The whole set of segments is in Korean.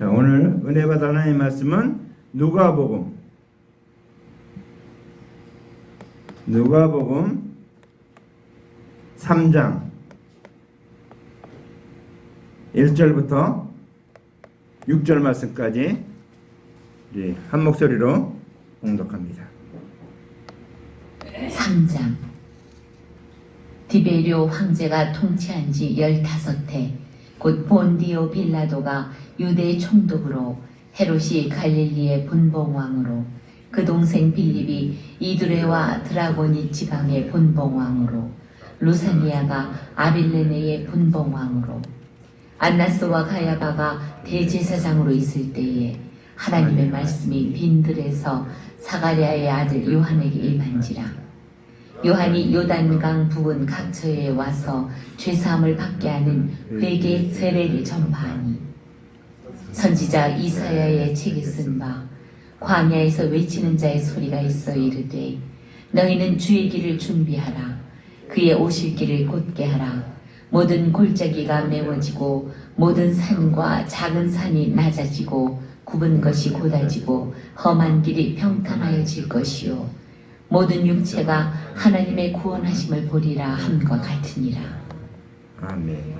자, 오늘 은혜 받아 하나님의 말씀은 누가복음 3장 1절부터 6절 말씀까지 한 목소리로 봉독합니다. 3장. 디베리오 황제가 통치한 지 15해 곧 본디오 빌라도가 유대 총독으로 헤롯이 갈릴리의 분봉왕으로 그 동생 빌립이 이두레와 드라고니 지방의 분봉왕으로 루사니아가 아빌레네의 분봉왕으로 안나스와 가야바가 대제사장으로 있을 때에 하나님의 말씀이 빈들에서 사가랴의 아들 요한에게 임한지라. 요한이 요단강 부근 각처에 와서 죄사함을 받게 하는 회개 세례를 전파하니 선지자 이사야의 책에 쓴 바 광야에서 외치는 자의 소리가 있어 이르되 너희는 주의 길을 준비하라. 그의 오실 길을 곧게 하라. 모든 골짜기가 메워지고 모든 산과 작은 산이 낮아지고 굽은 것이 곧아지고 험한 길이 평탄하여질 것이요 모든 육체가 하나님의 구원하심을 보리라 함과 같으니라. 아멘.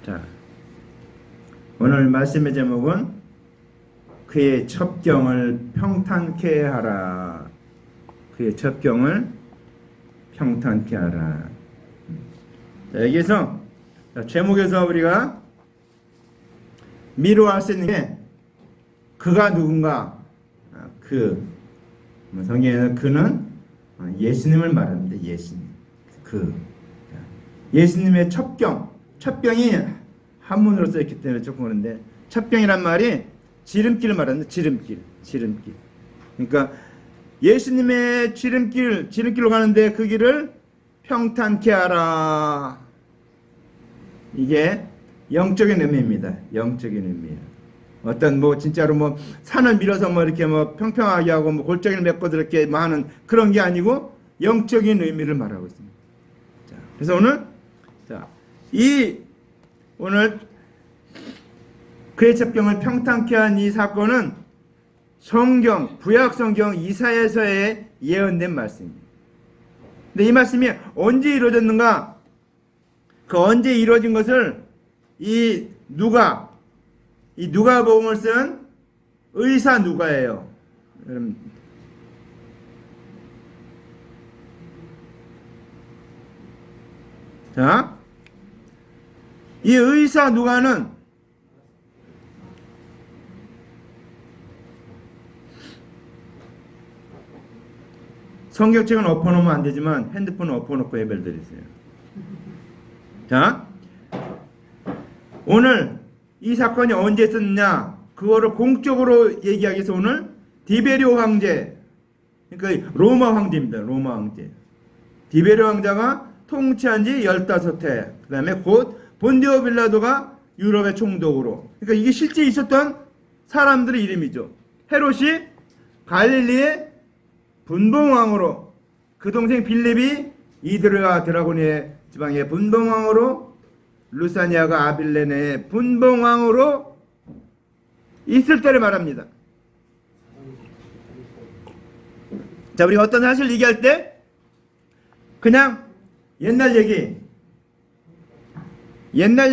자, 오늘 말씀의 제목은 그의 첩경을 평탄케 하라. 그의 첩경을 평탄케 하라. 자, 여기서 제목에서 우리가 미루할 수 있는 게 그가 누군가? 성경에는 그는 예수님을 말합니다. 예수님. 예수님의 첩경이 한문으로 써있기 때문에 조금 그런데 첩경이란 말이 지름길을 말합니다. 지름길. 그러니까 예수님의 지름길로 가는데 그 길을 평탄케 하라. 이게 영적인 의미입니다. 영적인 의미예요. 어떤 진짜로 산을 밀어서 이렇게 평평하게 하고 골짜기를 메꿔 이렇게 하는 그런 게 아니고 영적인 의미를 말하고 있습니다. 자, 그래서 오늘 그의 첩경을 평탄케 한 이 사건은 구약 성경 이사야서에 예언된 말씀입니다. 근데 이 말씀이 언제 이루어졌는가? 그 언제 이루어진 것을 이 누가복음을 쓴 의사 누가예요. 자, 이 의사 누가는 성경책은 엎어놓으면 안 되지만 핸드폰은 엎어놓고 예배를 드리세요. 자, 오늘 이 사건이 언제 있었느냐? 그거를 공적으로 얘기하기 위해서 오늘 디베리오 황제, 그러니까 로마 황제입니다. 로마 황제. 디베리오 황제가 통치한 지 15해. 그 다음에 곧 본디오 빌라도가 유럽의 총독으로. 그러니까 이게 실제 있었던 사람들의 이름이죠. 헤롯이 갈릴리의 분봉왕으로, 그 동생 빌립이 이드레와 드라고니의 지방의 분봉왕으로, 루사니아가 아빌레네의 분봉왕으로 있을 때를 말합니다. 자, 우리가 어떤 사실을 얘기할 때 그냥 옛날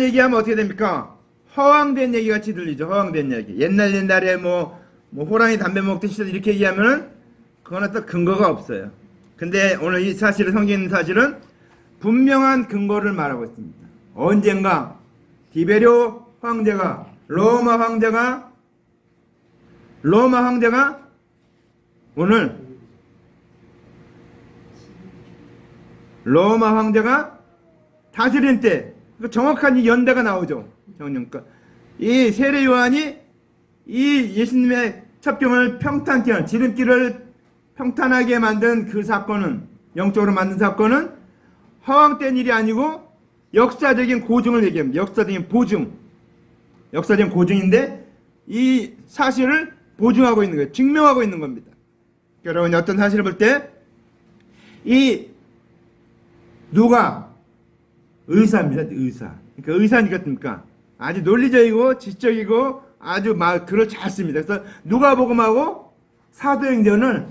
얘기하면 어떻게 됩니까? 허황된 얘기 같이 들리죠. 허황된 얘기. 옛날에 호랑이 담배 먹던 시절 이렇게 얘기하면은 그건 어떤 근거가 없어요. 근데 오늘 이 사실은, 성경에 있는 사실은 분명한 근거를 말하고 있습니다. 언젠가 디베리오 황제가 로마 황제가 다스린 때 정확한 이 연대가 나오죠. 그러니까 이 세례 요한이 이 예수님의 첩경을 평탄케 한 지름길을 평탄하게 만든 그 사건은, 영적으로 만든 사건은 허황된 일이 아니고 역사적인 고증을 얘기합니다. 역사적인 고증인데 이 사실을 보증하고 있는 거예요. 증명하고 있는 겁니다. 여러분이 어떤 사실을 볼 때 이 누가 의사입니다. 그러니까 의사니까 습니까 아주 논리적이고 지적이고 아주 막 글을 잘 씁니다. 그래서 누가복음하고 사도행전을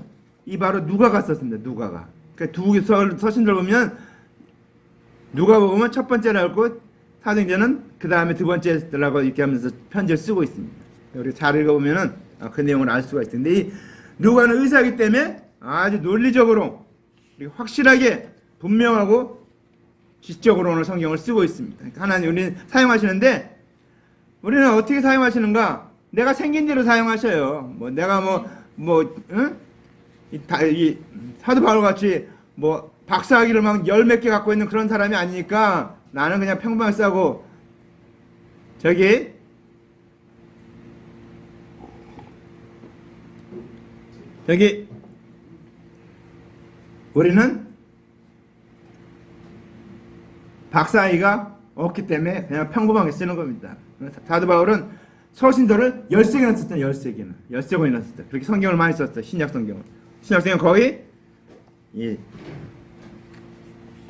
이 바로 누가가 썼습니다. 누가가. 그러니까 두 서신들 보면 누가복음은 첫 번째로 하고 사도행전은 그 다음에 두 번째라고 이렇게 하면서 편지를 쓰고 있습니다. 우리 잘 읽어보면은 그 내용을 알 수가 있어요. 근데 이 누가는 의사이기 때문에 아주 논리적으로 확실하게 분명하고 지적으로 오늘 성경을 쓰고 있습니다. 그러니까 하나님 우리는 사용하시는데 우리는 어떻게 사용하시는가? 내가 생긴 대로 사용하셔요. 뭐 내가 응? 이 사도 바울 같이 뭐 박사학위를 막 열 몇 개 갖고 있는 그런 사람이 아니니까 나는 그냥 평범하게 싸고 저기 우리는 박사학위가 없기 때문에 그냥 평범하게 쓰는 겁니다. 사도 바울은 서신도를 13개나 썼잖아요. 13권이나 썼어요. 그렇게 성경을 많이 썼어요. 신약 성경을 거의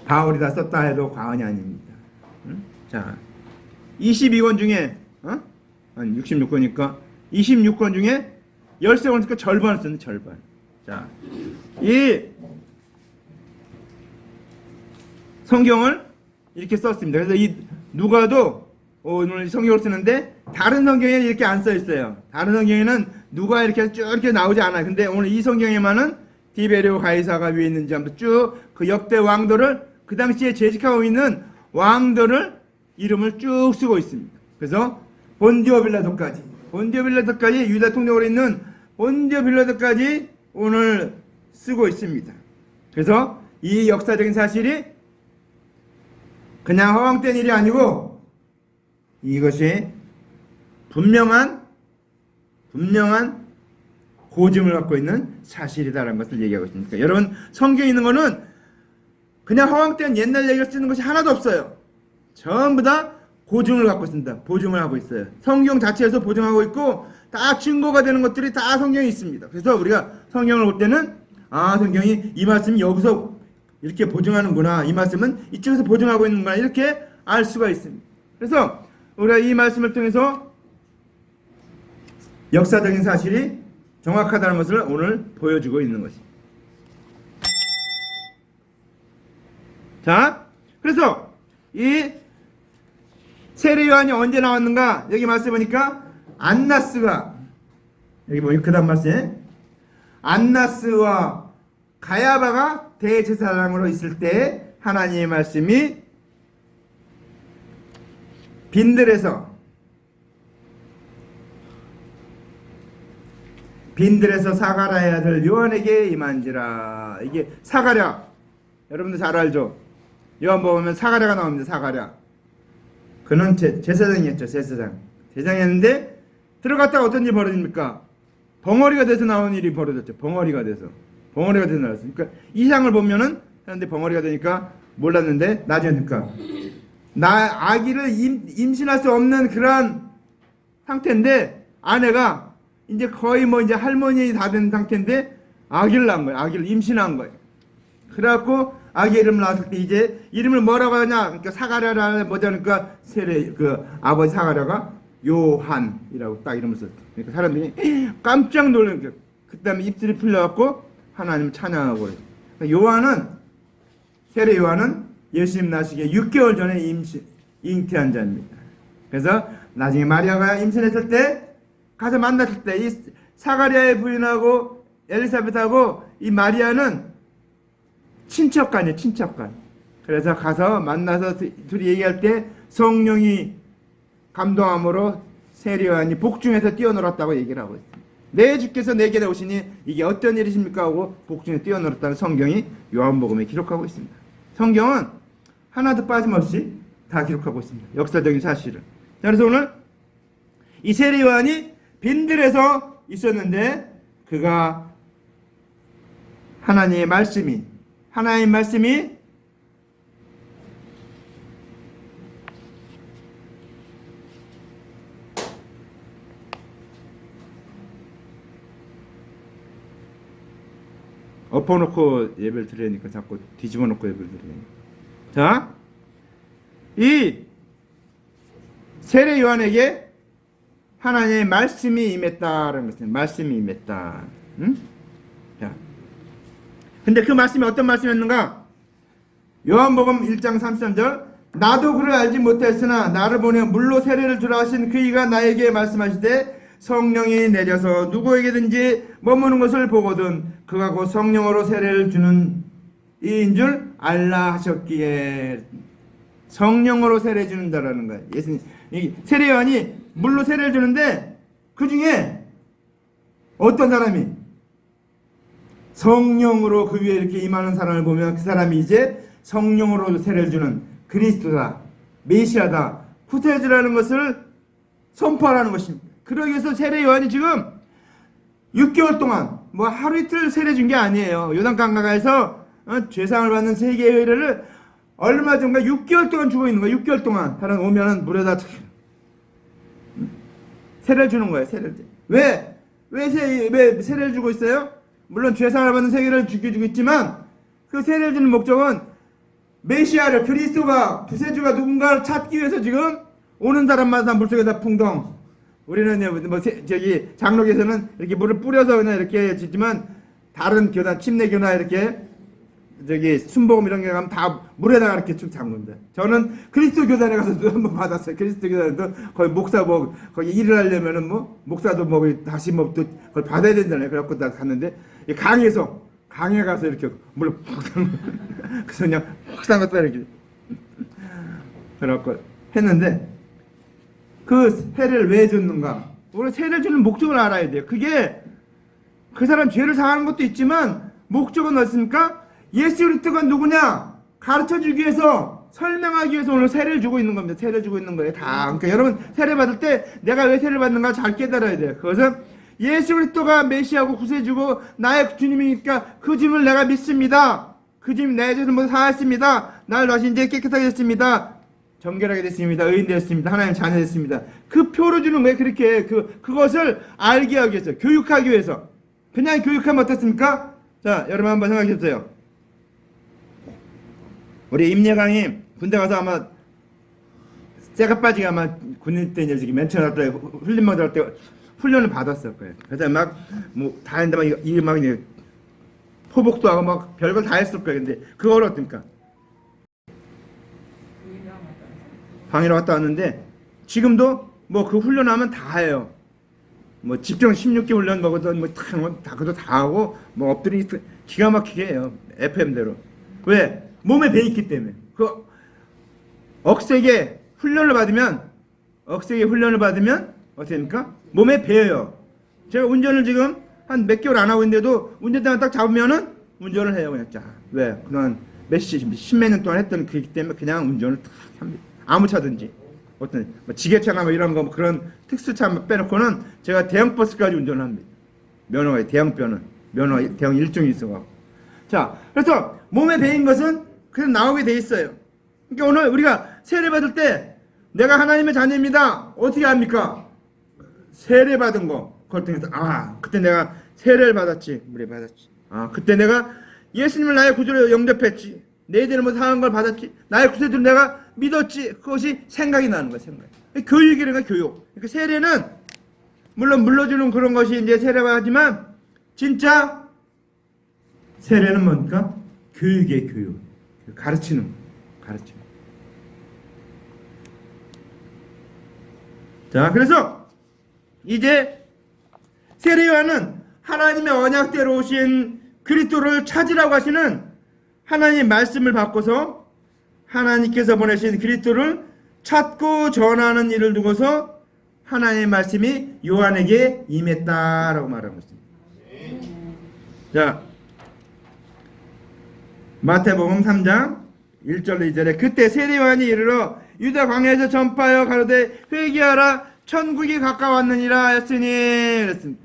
바울이 다 썼다 해도 과언이 아닙니다. 자, 22권 중에 한 66권이니까 26권 중에 13권 쓰니까 절반을 썼는데 절반. 자, 이 성경을 이렇게 썼습니다. 그래서 이 누가도 오늘 성경을 쓰는데 다른 성경에는 이렇게 안 써 있어요. 다른 성경에는 누가 이렇게 쭉 이렇게 나오지 않아요. 근데 오늘 이 성경에만은 디베리오 가이사가 위에 있는지 한번 쭉 그 역대 왕들을 그 당시에 재직하고 있는 왕들을 이름을 쭉 쓰고 있습니다. 그래서 본디오 빌라도까지 유다 통역으로 있는 본디오 빌라도까지 오늘 쓰고 있습니다. 그래서 이 역사적인 사실이 그냥 허황된 일이 아니고 이것이 분명한 고증을 갖고 있는 사실이다라는 것을 얘기하고 있습니다. 여러분 성경에 있는 거는 그냥 허황된 옛날 얘기를 쓰는 것이 하나도 없어요. 전부 다 고증을 갖고 있습니다. 보증을 하고 있어요. 성경 자체에서 보증하고 있고 다 증거가 되는 것들이 다 성경에 있습니다. 그래서 우리가 성경을 볼 때는 성경이 이 말씀이 여기서 이렇게 보증하는구나, 이 말씀은 이쪽에서 보증하고 있는구나, 이렇게 알 수가 있습니다. 그래서 우리가 이 말씀을 통해서 역사적인 사실이 정확하다는 것을 오늘 보여주고 있는 것입니다. 자, 그래서 이 세례 요한이 언제 나왔는가? 여기 말씀 보니까 안나스가, 여기 보니까 그 다음 말씀, 안나스와 가야바가 대제사장으로 있을 때 하나님의 말씀이 빈들에서 사가랴의 아들 요한에게 임한지라. 이게 사가랴, 여러분들 잘 알죠? 요한복음에 사가랴가 나옵니다. 사가랴. 그는 제사장이었죠. 제사장이었는데 들어갔다가 어떤 일이 벌어집니까? 벙어리가 돼서 나온 일이 벌어졌죠. 벙어리가 돼서 나왔어요. 그러니까 이상을 보면은 하는데 벙어리가 되니까 몰랐는데 나중에 그러니까 아기를 임신할 수 없는 그런 상태인데 아내가 이제 거의 이제 할머니 다 된 상태인데 아기를 낳은 거예요. 아기를 임신한 거예요. 그래갖고 아기 이름을 낳았을 때 이제 이름을 뭐라고 하냐? 그러니까 사가랴라 뭐자 그러니까 아버지 사가랴가 요한이라고 딱 이름을 썼어요. 그러니까 사람들이 깜짝 놀란 거예요. 그다음에 입술이 풀려갖고 하나님을 찬양하고 그래요. 그러니까 세례 요한은 예수님 나시기에 6개월 전에 잉태한 자입니다. 그래서 나중에 마리아가 임신했을 때 가서 만났을 때 이 사가랴의 부인하고 엘리사벳하고 이 마리아는 친척간이에요. 친척간. 그래서 가서 만나서 둘이 얘기할 때 성령이 감동함으로 세례 요한이 복중에서 뛰어놀았다고 얘기를 하고 있습니다. 내 주께서 내게 오시니 이게 어떤 일이십니까 하고 복중에 뛰어놀았다는 성경이 요한복음에 기록하고 있습니다. 성경은 하나도 빠짐없이 다 기록하고 있습니다. 역사적인 사실을. 그래서 오늘 이 세례 요한이 빈들에서 있었는데 그가 하나님의 말씀이 엎어놓고 예배를 드리니까 자꾸 뒤집어 놓고 예배를 드리니까. 자, 이 세례 요한에게 하나님의 말씀이 임했다라는 것은 말씀이 임했다. 응? 자, 근데 그 말씀이 어떤 말씀이었는가? 요한복음 1장 33절 나도 그를 알지 못했으나 나를 보내 물로 세례를 주라 하신 그이가 나에게 말씀하시되 성령이 내려서 누구에게든지 머무는 것을 보거든 그가 곧 성령으로 세례를 주는 이인 줄 알라 하셨기에 성령으로 세례 주는다라는 거예요. 예수님 세례 요한이 물로 세례를 주는데 그 중에 어떤 사람이 성령으로 그 위에 이렇게 임하는 사람을 보면 그 사람이 이제 성령으로 세례를 주는 그리스도다, 메시아다, 구세주라는 것을 선포하라는 것입니다. 그러기 위해서 세례 요한이 지금 6개월 동안 뭐 하루 이틀 세례 준 게 아니에요. 요단강 가에서 죄상을 받는 세계의 의뢰를 얼마 전가 6개월 동안 주고 있는 거예요. 6개월 동안 사람 오면은 물에다 세례를 주는 거예요. 세례를. 왜 세례를 주고 있어요? 물론 죄상을 받는 세계를 주고 있지만 그 세례를 주는 목적은 메시아를 그리스도가 구세주가 누군가를 찾기 위해서 지금 오는 사람마다 물속에다 풍덩. 우리는 뭐 저기 장로교에서는 이렇게 물을 뿌려서 그냥 이렇게 짓지만 다른 교단 침례교나 이렇게 저기 순복음 이런 게 가면 다 물에다가 이렇게 쭉 잠근다. 저는 그리스도 교단에 가서도 한번 받았어요. 그리스도 교단에도 거의 목사 뭐 거기 일을 하려면은 뭐 목사도 뭐 다시 뭐 또 그걸 받아야 된다네. 그래갖고 나 갔는데 강에 가서 이렇게 물을 푹 그래서 그냥 푹 담갔다 이렇게 그래갖고 했는데 그 세례를 왜 줬는가? 우리 세례를 주는 목적을 알아야 돼요. 그게 그 사람 죄를 사하는 것도 있지만 목적은 어떻습니까? 예수 그리스도가 누구냐 가르쳐주기 위해서 설명하기 위해서 오늘 세례를 주고 있는 겁니다. 세례를 주고 있는 거예요. 다. 그러니까 여러분 세례 받을 때 내가 왜 세례를 받는가 잘 깨달아야 돼요. 그것은 예수 그리스도가 메시아고 구세주고 나의 주님이니까 그 주님을 내가 믿습니다. 그 주님 내 죄를 모두 사하였습니다. 나를 다시 이제 깨끗하게 됐습니다. 정결하게 됐습니다. 의인 되었습니다. 하나님 자녀 됐습니다. 그 표를 주는 거예요. 그렇게 그것을 알게 하기 위해서 교육하기 위해서. 그냥 교육하면 어떻습니까? 자 여러분 한번 생각해 보세요. 우리 임예강이 군대 가서 아마 쇠가 빠지게 아마 군인 때 이제 맨 처음 할 때 훈련만 할 때 훈련을 받았을 거예요. 그래서 막 뭐 다 했는데 막 이제 포복도 하고 막 별걸 다 했을 거예요. 근데 그걸 어떻습니까? 방위로 갔다 왔는데 지금도 뭐 그 훈련하면 다 해요. 뭐 집중 16개 훈련 먹어도 다 그것도 다 하고 뭐 엎드리 기가 막히게 해요. FM대로. 왜? 몸에 배 있기 때문에. 그 억세게 훈련을 받으면 어떻게 됩니까? 몸에 배어요. 제가 운전을 지금 한 몇 개월 안 하고 있는데도 운전대만 딱 잡으면은 운전을 해요. 그냥 자. 왜? 그동안 십몇 년 동안 했던 그렇기 때문에 그냥 운전을 딱 합니다. 아무 차든지. 어떤 뭐 지게차나 뭐 이런 거 뭐 그런 특수차 빼놓고는 제가 대형 버스까지 운전을 합니다. 면허가 대형 일종이 있어가지고. 자, 그래서 몸에 배인 것은 그래서 나오게 돼 있어요. 그러니까 오늘 우리가 세례 받을 때 내가 하나님의 자녀입니다. 어떻게 합니까? 세례 받은 거 그걸 통해서 그때 내가 세례를 받았지, 물에 받았지. 그때 내가 예수님을 나의 구주로 영접했지. 내 죄를 뭐 사한 걸 받았지. 나의 구세주를 내가 믿었지. 그것이 생각이 나는 거야, 생각. 교육이라는 거야, 교육. 그러니까 세례는 물론 물러주는 그런 것이 이제 세례가 하지만 진짜 세례는 뭡니까? 교육의 교육. 가르치는. 자, 그래서 이제 세례 요한은 하나님의 언약대로 오신 그리스도를 찾으라고 하시는 하나님의 말씀을 바꿔서 하나님께서 보내신 그리스도를 찾고 전하는 일을 두고서 하나님의 말씀이 요한에게 임했다라고 말하고 있습니다. 자, 마태복음 3장 1절 2절에 그때 세례 요한이 이르러 유다 광야에서 전파하여 가로되 회개하라 천국이 가까웠느니라 하였으니 그랬습니다.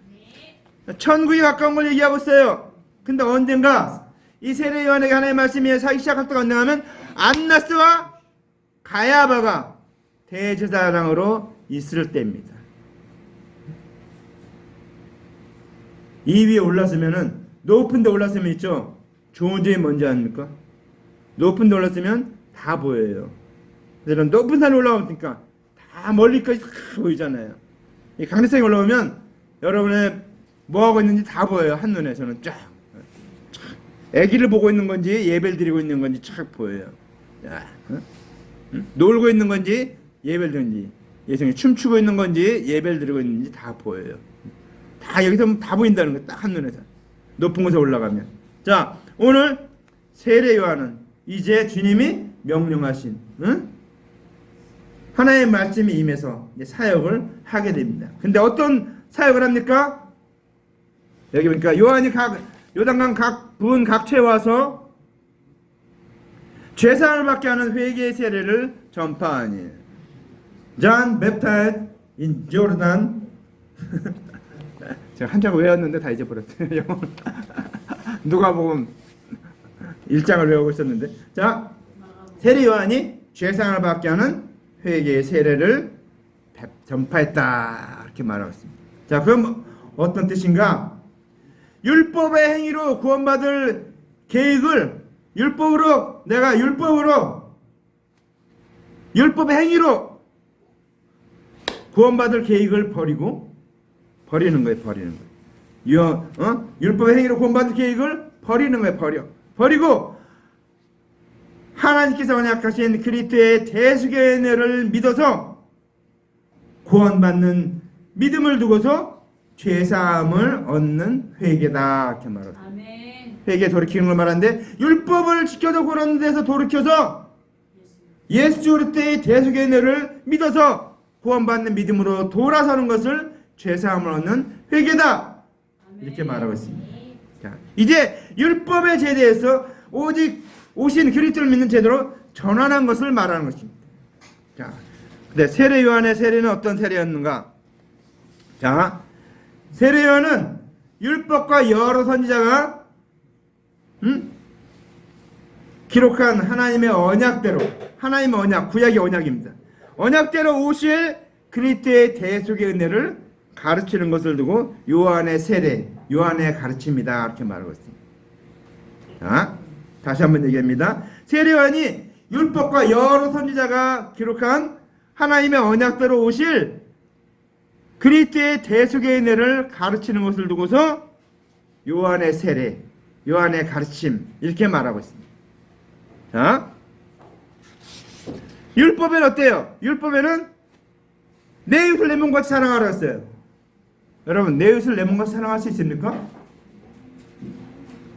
천국이 가까운 걸 얘기하고 있어요. 근데 언젠가 이 세례 요한에게 하나님의 말씀이 사기 시작할 때가 언젠가 하면 안나스와 가야바가 대제사장으로 있을 때입니다. 이 위에 올랐으면은 높은 데 올랐으면 있죠. 좋은 점이 뭔지 아닙니까? 높은 데 올랐으면 다 보여요. 그래서 높은 산에 올라오니까 다 다 멀리까지 다 보이잖아요. 이 강대상에 올라오면 여러분의 뭐 하고 있는지 다 보여요. 한눈에 저는 쫙. 아기를 보고 있는 건지 예배를 드리고 있는 건지 쫙 보여요. 야, 응? 응? 놀고 있는 건지 예배를 드리는지 예성이 춤추고 있는 건지 예배를 드리고 있는지 다 보여요. 다 여기서 다 보인다는 거 딱 한눈에서 높은 곳에 올라가면. 자, 오늘 세례 요한은 이제 주님이 명령하신 하나님의 말씀이 임해서 이제 사역을 하게 됩니다. 근데 어떤 사역을 합니까? 여기 보니까 요한이 요단강 각 부은 각처에 와서 죄사함을 받게 하는 회개의 세례를 전파하니 John baptized in Jordan. 제가 한장 외웠는데 다 잊어버렸어요. 누가 보면 1장을 외우고 있었는데. 자, 세례 요한이 죄사함을 받게 하는 회개의 세례를 전파했다 이렇게 말하고 있습니다. 자, 그럼 어떤 뜻인가? 율법의 행위로 구원받을 계획을 내가 율법의 행위로 구원받을 계획을 버리는 거예요. 율법의 행위로 구원받을 계획을 버리는 거예요. 버리고 하나님께서 언약하신 그리스도의 대속의 은혜를 믿어서 구원받는 믿음을 두고서 죄사함을 얻는 회개다 이렇게 말합니다. 회개 돌이키는 걸 말하는데 율법을 지켜서 구원하는 데서 돌이켜서 예수 그리스도의 대속의 은혜를 믿어서 구원받는 믿음으로 돌아서는 것을 죄사함을 얻는 회개다 이렇게 말하고 있습니다. 자, 이제 율법의 제대에서 오직 오신 그리스도를 믿는 제도로 전환한 것을 말하는 것입니다. 자, 근데 세례 요한의 세례는 어떤 세례였는가? 자, 세례 요한은 율법과 여러 선지자가 기록한 하나님의 언약대로, 하나님의 언약, 구약의 언약입니다. 언약대로 오실 그리스도의 대속의 은혜를 가르치는 것을 두고 요한의 세례, 요한의 가르침이다 이렇게 말하고 있습니다. 자, 다시 한번 얘기합니다. 세례 요한이 율법과 여러 선지자가 기록한 하나님의 언약대로 오실 그리스도의 대속의 은혜를 가르치는 것을 두고서 요한의 세례, 요한의 가르침 이렇게 말하고 있습니다. 자, 율법에는 어때요? 율법에는 내 이웃을 내 몸같이 사랑하라 했어요. 여러분, 내 이웃을 내 몸같이 사랑할 수 있습니까?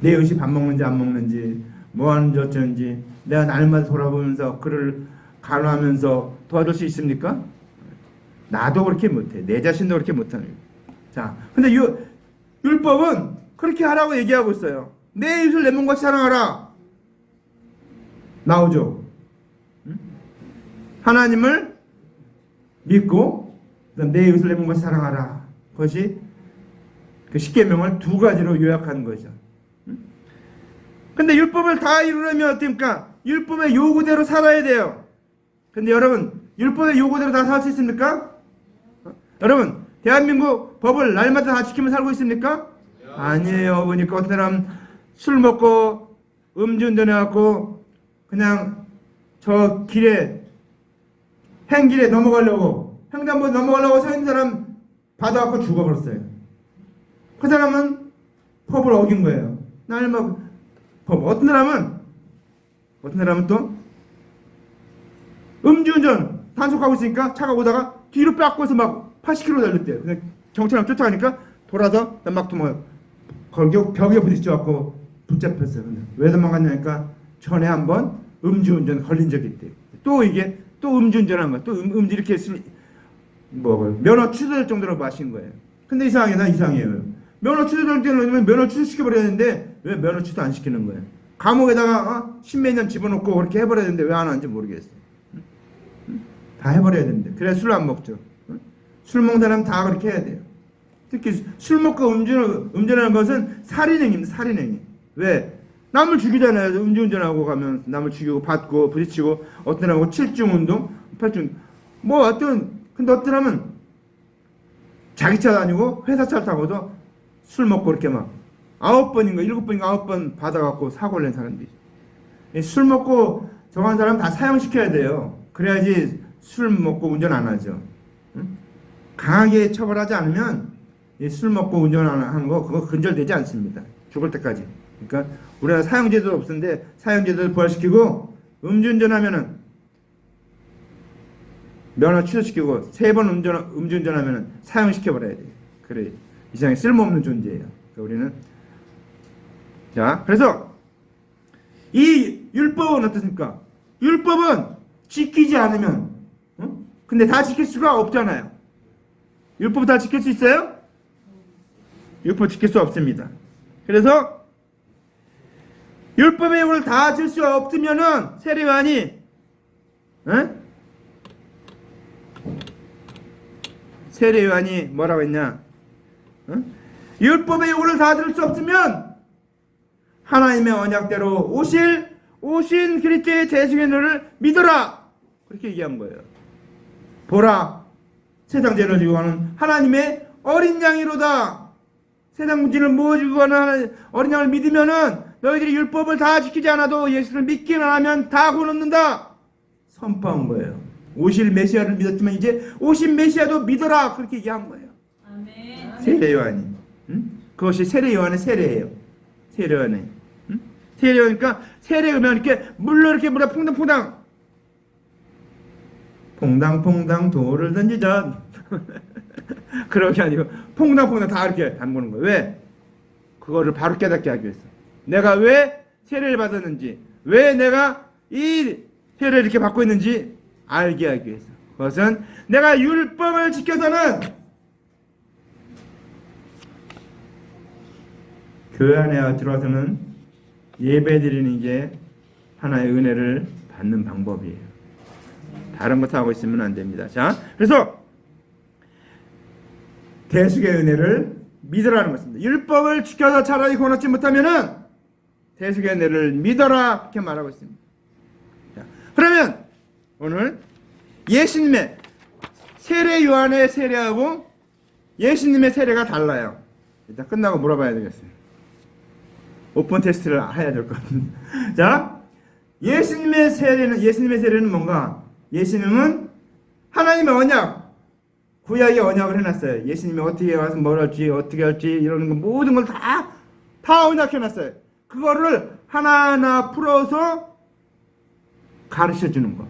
내 이웃이 밥 먹는지 안 먹는지 뭐 하는지 어쩌는지 내가 날마다 돌아보면서 그를 간호하면서 도와줄 수 있습니까? 나도 그렇게 못해. 내 자신도 그렇게 못하는 거예요. 자, 근데 율법은 그렇게 하라고 얘기하고 있어요. 내 이웃을 내 몸같이 사랑하라. 나오죠. 하나님을 믿고 내 이웃을 내 몸같이 사랑하라. 그것이 그 십계명을 두 가지로 요약하는 거죠. 근데 율법을 다 이루려면 어떻습니까? 율법의 요구대로 살아야 돼요. 근데 여러분, 율법의 요구대로 다 살 수 있습니까? 여러분, 대한민국 법을 날마다 다 지키며 살고 있습니까? 아니에요. 보니까 어떤 사람 술 먹고 음주운전해갖고 그냥 저 길에 행길에 넘어가려고 횡단보도 넘어가려고 서 있는 사람 받아갖고 죽어버렸어요. 그 사람은 법을 어긴 거예요. 날마다 법. 어떤 사람은 또 음주운전 단속하고 있으니까 차가 오다가 뒤로 뺏고서 막 80km 달렸대요. 근데 경찰랑 쫓아가니까 돌아서 막 벽에 부딪혀갖고 붙잡혔어요. 근데 왜 도망갔냐니까 전에 한번 음주운전 걸린 적이 있대요. 또 이게 또 음주운전한 거야. 또 음주 이렇게 했으니 면허 취소될 정도로 마신 거예요. 근데 이상해요. 면허 취소될 때는 면허 취소시켜버려야 되는데 왜 면허 취소 안 시키는 거예요? 감옥에다가 십몇 년 집어넣고 그렇게 해버려야 되는데 왜 안 하는지 모르겠어요. 다 해버려야 되는데 그래야 술 안 먹죠. 술 먹는 사람 다 그렇게 해야 돼요. 특히 술 먹고 음주하는 것은 살인행위입니다. 살인행위. 왜? 남을 죽이잖아요. 음주운전하고 가면 남을 죽이고 받고 부딪히고 어떤 사람하고 7중 운동, 8중 근데 어떤 사람은 자기 차 다니고 회사 차를 타고도 술 먹고 이렇게 막 9번인가 7번인가 9번 받아갖고 사고를 낸 사람들이. 술 먹고 저런 사람 다 사형시켜야 돼요. 그래야지 술 먹고 운전 안 하죠. 응? 강하게 처벌하지 않으면 이 술 먹고 운전하는 거 그거 근절되지 않습니다. 죽을 때까지. 그러니까 우리나라 사형제도 없는데 사형제도를 부활시키고 음주운전하면은 면허 취소시키고 3번 음주운전하면은 사형시켜버려야 돼요. 그래 이 세상에 쓸모없는 존재예요. 그러니까 우리는 자 그래서 이 율법은 어떻습니까? 율법은 지키지 않으면 근데 다 지킬 수가 없잖아요. 율법 다 지킬 수 있어요? 율법 지킬 수 없습니다. 그래서 율법의 요구를 다 질 수 없으면은 세례요한이 세례요한이 뭐라고 했냐? 율법의 요구를 다 들 수 없으면 하나님의 언약대로 오신 그리스도의 대승의 너를 믿어라. 그렇게 얘기한 거예요. 보라, 세상 죄를 지고 가는 하나님의 어린 양이로다. 세상 문제를 모아주고 가는 어린 양을 믿으면은 너희들이 율법을 다 지키지 않아도 예수를 믿기만 하면 다 구원 얻는다. 선포한 거예요. 오실 메시아를 믿었지만 이제 오신 메시아도 믿어라. 그렇게 얘기한 거예요. 아멘. 세례요한이. 그것이 세례요한의 세례예요. 세례요한의. 세례요하니까 세례하면 이렇게 물로 이렇게 물에 퐁당퐁당 퐁당퐁당 돌을 던지자. 그런 게 아니고 퐁당퐁당 다 이렇게 담그는 거예요. 왜? 그거를 바로 깨닫게 하기 위해서. 내가 왜 세례를 받았는지, 왜 내가 이 세례를 이렇게 받고 있는지 알게 하기 위해서. 그것은 내가 율법을 지켜서는 교회 안에 들어와서는 예배드리는 게 하나의 은혜를 받는 방법이에요. 다른 것 하고 있으면 안 됩니다. 자, 그래서 대속의 은혜를 믿으라는 것입니다. 율법을 지켜서 차라리 구원 얻지 못하면은 대속의 은혜를 믿어라 이렇게 말하고 있습니다. 자, 그러면 오늘 예수님의 세례 요한의 세례하고 예수님의 세례가 달라요. 일단 끝나고 물어봐야 되겠어요. 오픈 테스트를 해야 될 것 같은데. 자, 예수님의 세례는 뭔가? 예수님은 하나님의 언약, 구약의 언약을 해놨어요. 예수님이 어떻게 와서 뭘 할지, 어떻게 할지, 이런 거 모든 걸 다 언약해놨어요. 그거를 하나하나 풀어서 가르쳐 주는 거.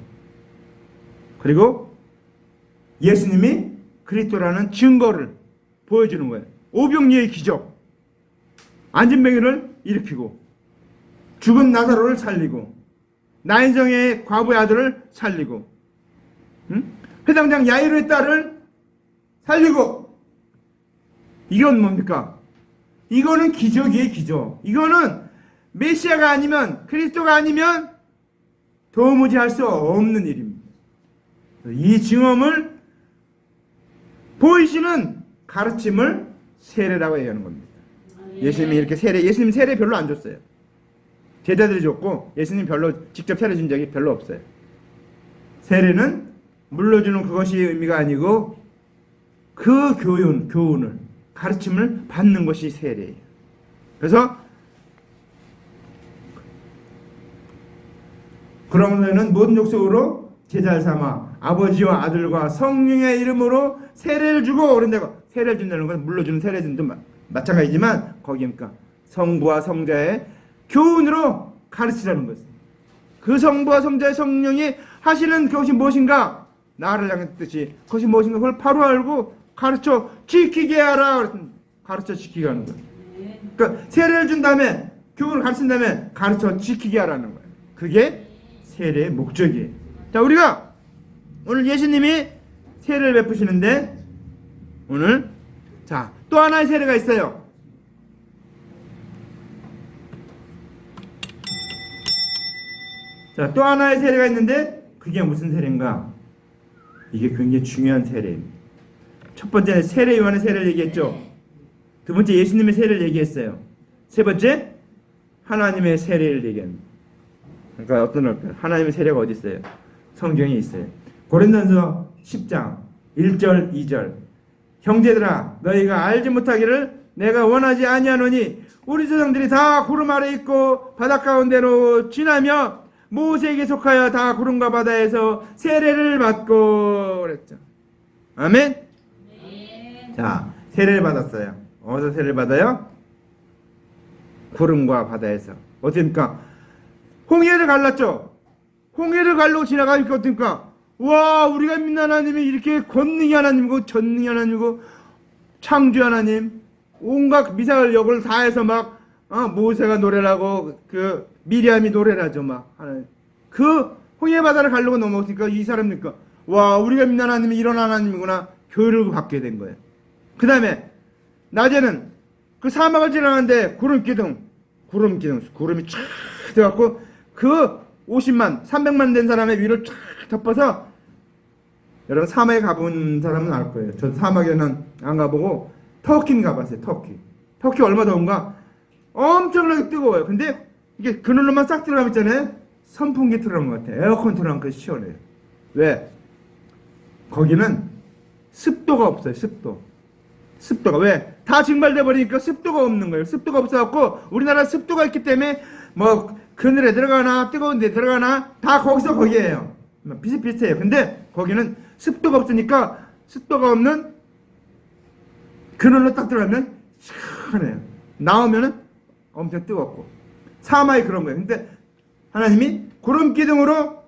그리고 예수님이 그리스도라는 증거를 보여주는 거예요. 오병이의 기적, 안진뱅이를 일으키고, 죽은 나사로를 살리고, 나인성의 과부의 아들을 살리고, 회당장 야이로의 딸을 살리고. 이건 뭡니까? 이거는 기적이에요. 기적. 이거는 메시아가 아니면, 그리스도가 아니면 도무지 할 수 없는 일입니다. 이 증언을 보이시는 가르침을 세례라고 얘기하는 겁니다. 예수님이 이렇게 예수님 세례 별로 안 줬어요. 제자들이 줬고 예수님 별로 직접 세례 준 적이 별로 없어요. 세례는 물려주는 그것이 의미가 아니고 그 교훈을 가르침을 받는 것이 세례예요. 그래서 그러면은 모든 족속으로 제자를 삼아 아버지와 아들과 성령의 이름으로 세례를 주고, 그런데 세례를 준다는 건 물려주는 세례도 마찬가지지만 거기니까 성부와 성자의 교훈으로 가르치라는 것입니다. 그 성부와 성자의 성령이 하시는 그것이 무엇인가? 나를 향한 뜻이 그것이 무엇인가? 그걸 바로 알고 가르쳐 지키게 하라. 가르쳐 지키게 하는 거예요. 그러니까 세례를 준 다음에 교훈을 가르친 다음에 가르쳐 지키게 하라는 거예요. 그게 세례의 목적이에요. 자, 우리가 오늘 예수님이 세례를 베푸시는데 오늘 자, 또 하나의 세례가 있어요. 자, 또 하나의 세례가 있는데 그게 무슨 세례인가? 이게 굉장히 중요한 세례입니다. 첫 번째는 세례 요한의 세례를 얘기했죠. 두 번째 예수님의 세례를 얘기했어요. 세 번째 하나님의 세례를 얘기합니다. 그러니까 어떤 걸까요? 하나님의 세례가 어디 있어요? 성경에 있어요. 고린도전서 10장 1절 2절 형제들아 너희가 알지 못하기를 내가 원하지 아니하노니 우리 조상들이 다 구름 아래 있고 바닷 가운데로 지나며 모세에게 속하여 다 구름과 바다에서 세례를 받고 그랬죠. 아멘. 자, 세례를 받았어요. 어디서 세례를 받아요? 구름과 바다에서. 어떻습니까? 홍해를 갈랐죠. 홍해를 갈르고 지나가니까 어떻습니까? 와, 우리가 믿는 하나님이 이렇게 권능이 하나님이고 전능이 하나님이고 창조 하나님, 온갖 미사일 역을 다 해서 막 모세가 노래를 하고 그 미리암이 노래를 하죠. 막 하나님. 그 홍해 바다를 가려고 넘어오니까 이 사람이니까 와, 우리가 믿는 하나님이 이런 하나님이구나 교육을 받게 된 거예요. 그 다음에 낮에는 그 사막을 지나가는데 구름이 쫙 돼갖고 그 50만 300만 된 사람의 위를 쫙 덮어서, 여러분 사막에 가본 사람은 알 거예요. 저 사막에는 안 가보고 터키는 가봤어요. 터키 얼마 더운가? 엄청나게 뜨거워요. 근데 이게 그늘로만 싹 들어가면 있잖아요. 선풍기 틀어놓은 것 같아요. 에어컨 틀어놓은 거 시원해요. 왜? 거기는 습도가 없어요. 습도가 왜? 다 증발돼 버리니까 습도가 없는 거예요. 습도가 없어갖고 우리나라 습도가 있기 때문에 뭐 그늘에 들어가나 뜨거운 데 들어가나 다 거기서 거기에요. 비슷비슷해요. 근데 거기는 습도가 없으니까 습도가 없는 그늘로 딱 들어가면 시원해요. 나오면은 엄청 뜨겁고. 사막이 그런 거예요. 근데 하나님이 구름 기둥으로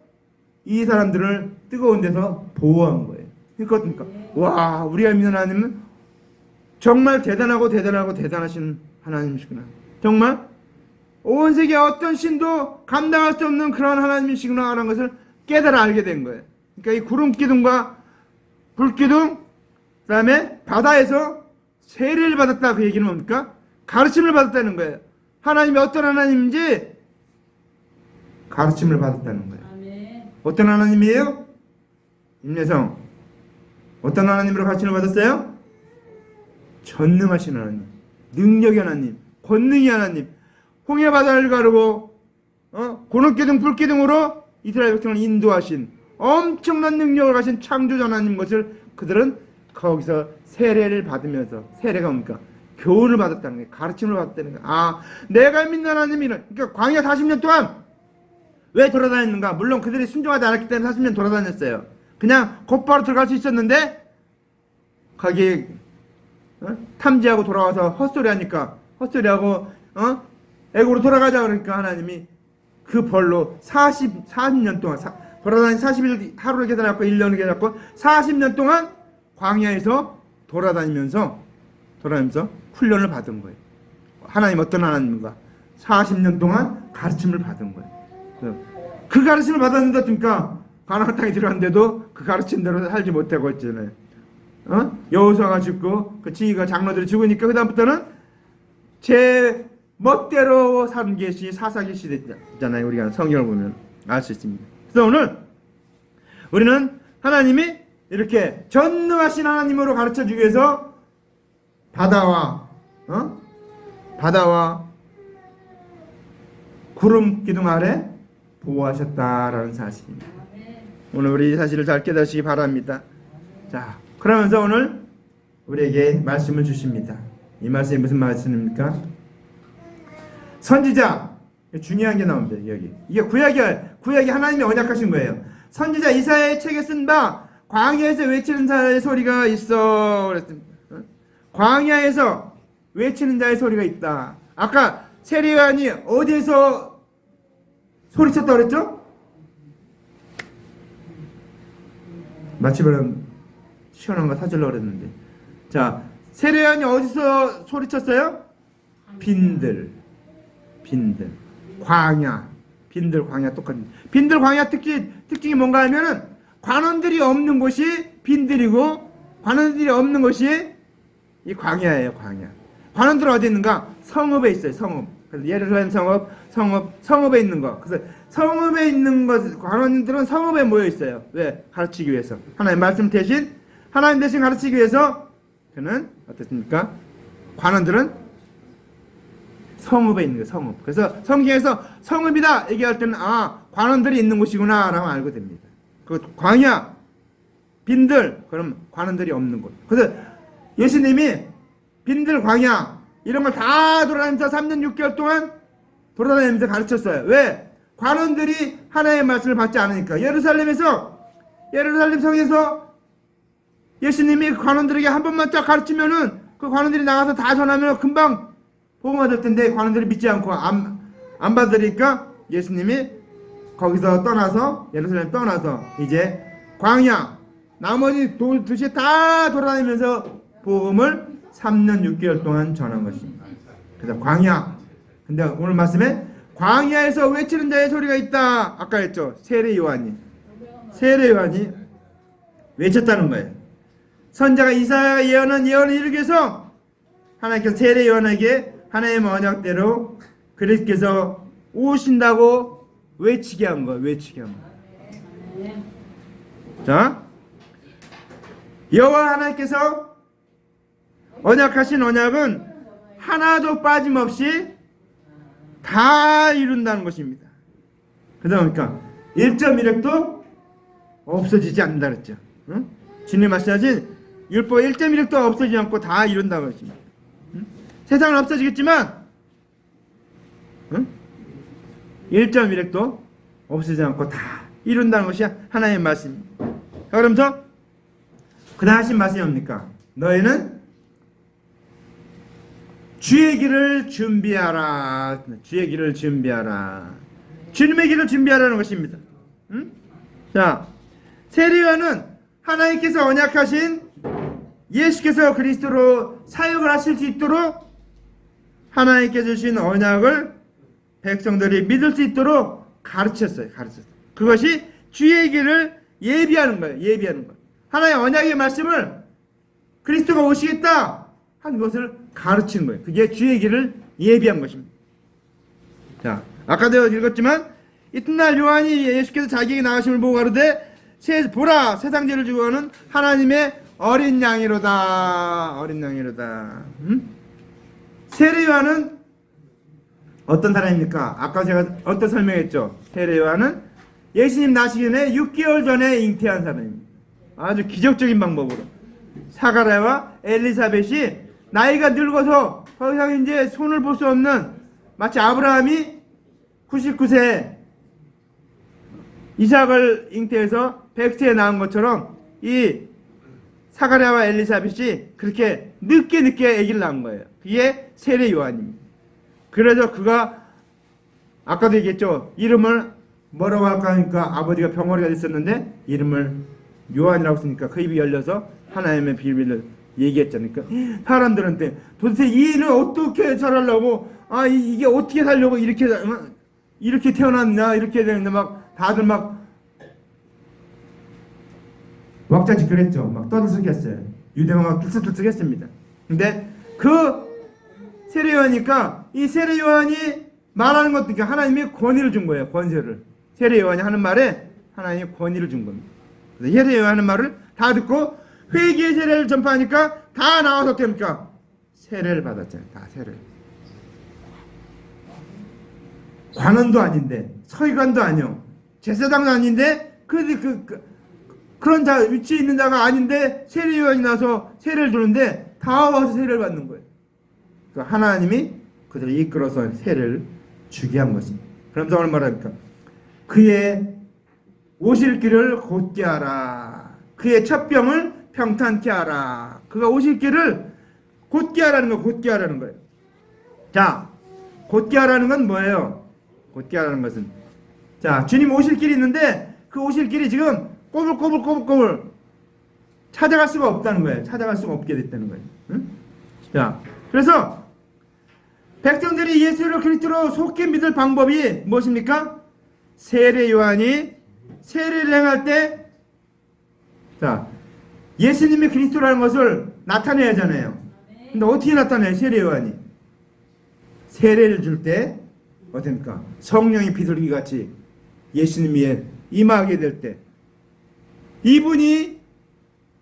이 사람들을 뜨거운 데서 보호한 거예요. 그러니까 와, 우리가 믿는 하나님은 정말 대단하신 하나님이시구나. 정말 온 세계 어떤 신도 감당할 수 없는 그런 하나님이시구나 하는 것을 깨달아 알게 된 거예요. 그러니까 이 구름 기둥과 불 기둥, 그 다음에 바다에서 세례를 받았다, 그 얘기는 뭡니까? 가르침을 받았다는 거예요. 하나님이 어떤 하나님인지 가르침을 받았다는 거예요. 아멘. 어떤 하나님이에요? 임내성, 어떤 하나님으로 가르침을 받았어요? 전능하신 하나님, 능력의 하나님, 권능의 하나님, 홍해 바다를 가르고 구름기둥 불기둥으로 이스라엘 백성을 인도하신 엄청난 능력을 가진 창조자 하나님 것을 그들은 거기서 세례를 받으면서, 세례가 뭡니까? 교훈을 받았다는 거예요. 가르침을 받았다는 거예요. 아, 내가 믿는 하나님이는, 그러니까 광야 40년 동안 왜 돌아다녔는가? 물론 그들이 순종하지 않았기 때문에 40년 돌아다녔어요. 그냥 곧바로 들어갈 수 있었는데 거기 탐지하고 돌아와서 헛소리하니까, 헛소리하고 애국으로 돌아가자 그러니까 하나님이 그 벌로 40년 동안 돌아다니 40일 하루를 계산하고 1년을 계산하고 40년 동안 광야에서 돌아다니면서 훈련을 받은 거예요. 하나님 어떤 하나님인가? 40년 동안 가르침을 받은 거예요. 그 가르침을 받았는데 그러니까 가나안 땅에 들어갔는데도 그 가르침대로 살지 못하고 있잖아요. 여호수아가 죽고 그 지휘가 장로들이 죽으니까 그 다음부터는 제 멋대로 사는 것이 사사기 시대잖아요. 우리가 성경을 보면 알 수 있습니다. 그래서 오늘 우리는 하나님이 이렇게 전능하신 하나님으로 가르쳐주기 위해서 바다와 구름 기둥 아래 보호하셨다라는 사실입니다. 오늘 우리 이 사실을 잘 깨닫시기 바랍니다. 자, 그러면서 오늘 우리에게 말씀을 주십니다. 이 말씀이 무슨 말씀입니까? 선지자, 중요한 게 나옵니다. 여기 이게 구약이 하나님이 언약하신 거예요. 선지자 이사야의 책에 쓴 바 광야에서 외치는 자의 소리가 있어 그랬습니다. 광야에서 외치는 자의 소리가 있다. 아까 세례요한이 어디에서 소리쳤다 그랬죠? 마치면 시원한 거 사주려고 그랬는데, 자, 세례요한이 어디서 소리쳤어요? 빈들 광야, 빈들 광야 똑같은. 빈들 광야 특징이 뭔가 하면은 관원들이 없는 곳이 빈들이고 관원들이 없는 곳이 이 광야예요. 광야. 관원들은 어디 있는가? 성읍에 있어요. 성읍. 그래서 예루살렘 성읍에 있는 거. 그래서 성읍에 있는 것, 관원들은 성읍에 모여 있어요. 왜? 가르치기 위해서. 하나님 대신 가르치기 위해서 그는 어떻습니까? 관원들은 성읍에 있는 거예요. 성읍. 그래서 성경에서 성읍이다 얘기할 때는 관원들이 있는 곳이구나 라고 알고 됩니다. 그 광야, 빈들, 그럼 관원들이 없는 곳. 그래서 예수님이 빈들, 광야 이런 걸 다 돌아다니면서 3년 6개월 동안 돌아다니면서 가르쳤어요. 왜? 관원들이 하나님의 말씀을 받지 않으니까 예루살렘 성에서 예수님이 관원들에게 한 번만 딱 가르치면은 그 관원들이 나가서 다 전하면 금방 복음화 될 텐데 관원들이 믿지 않고 안 받으니까 예수님이 거기서 떠나서 예루살렘 떠나서 이제 광야 나머지 도시에 다 돌아다니면서 복음을 3년 6개월 동안 전한 것입니다. 그래서 광야. 근데 오늘 말씀에 광야에서 외치는 자의 소리가 있다. 아까 했죠. 세례 요한이 외쳤다는 거예요. 선자가 이사야가 예언한 예언을 이루기 위해서 하나님께서 세례 요한에게 하나님의 언약대로 그리스도께서 오신다고 외치게 한 거예요. 자, 여호와 하나님께서 언약하신 언약은 하나도 빠짐없이 다 이룬다는 것입니다. 그러니까 1.1획도 없어지지 않는다 그랬죠. 응? 주님 말씀하신 율법 1.1획도 없어지지 않고 다 이룬다는 것입니다. 응? 세상은 없어지겠지만 1.1획도 없어지지 않고 다 이룬다는 것이 하나님의 말씀입니다. 그러면서 그다음 하신 말씀이 뭡니까? 너희는 주의 길을 준비하라. 주의 길을 준비하라. 주님의 길을 준비하라는 것입니다. 응? 자, 세례 요한은 하나님께서 언약하신 예수께서 그리스도로 사역을 하실 수 있도록 하나님께서 주신 언약을 백성들이 믿을 수 있도록 가르쳤어요. 그것이 주의 길을 예비하는 거예요. 하나의 언약의 말씀을 그리스도가 오시겠다 한 것을 가르치는 거예요. 그게 주의 길을 예비한 것입니다. 자, 아까도 읽었지만 이튿날 요한이 예수께서 자기에게 나가심을 보고 가로되 보라 세상 죄를 지고 가는 하나님의 어린 양이로다. 세례 요한은 어떤 사람입니까? 아까 제가 어떤 설명했죠. 세례 요한은 예수님 나시기 전에 6개월 전에 잉태한 사람입니다. 아주 기적적인 방법으로 사가랴와 엘리사벳이 나이가 늙어서 더 이상 이제 손을 볼 수 없는, 마치 아브라함이 99세에 이삭을 잉태해서 100세에 낳은 것처럼 이 사가랴와 엘리사벳이 그렇게 늦게 아기를 낳은 거예요. 그게 세례 요한입니다. 그래서 그가 아까도 얘기했죠. 이름을 뭐라고 할까 하니까 아버지가 병아리가 됐었는데 이름을 요한이라고 쓰니까 그 입이 열려서 하나님의 비밀을 얘기했잖아요. 그러니까 사람들한테 도대체 이 일을 어떻게 잘하려고, 이게 어떻게 살려고 이렇게 태어났냐, 이렇게 되는데 막 다들 막 왁자지껄했죠. 막 떠들썩했어요. 유대가 막 들썩들썩했습니다. 근데 그 세례 요한이니까 이 세례 요한이 말하는 것도 그러니까 하나님이 권위를 준 거예요. 권세를. 세례 요한이 하는 말에 하나님이 권위를 준 겁니다. 그래서 세례 요한이 하는 말을 다 듣고 회개의 세례를 전파하니까 다 나와서 어떻게 합니까? 세례를 받았잖아요. 다 세례를. 관원도 아닌데, 서기관도 아니요, 제사장도 아닌데, 그런 자, 위치에 있는 자가 아닌데 세례 요한이 나서 세례를 주는데 다 와서 세례를 받는 거예요. 그러니까 하나님이 그들을 이끌어서 세례를 주게 한 것입니다. 그러면서 오늘 말합니까? 그의 오실 길을 곧게 하라. 그의 첩병을 평탄케 하라. 그가 오실 길을 곧게 하라는 거, 곧게 하라는 거예요. 자, 곧게 하라는 건 뭐예요? 곧게 하라는 것은, 자, 주님 오실 길이 있는데 그 오실 길이 지금 꼬불꼬불 찾아갈 수가 없다는 거예요. 찾아갈 수가 없게 됐다는 거예요. 응? 자, 그래서 백성들이 예수를 그리스도로 속히 믿을 방법이 무엇입니까? 세례 요한이 세례를 행할 때, 자, 예수님이 그리스도라는 것을 나타내야 하잖아요. 근데 어떻게 나타내요? 세례 요한이 세례를 줄 때 어떻습니까? 성령이 비둘기 같이 예수님이 임하게 될 때 이분이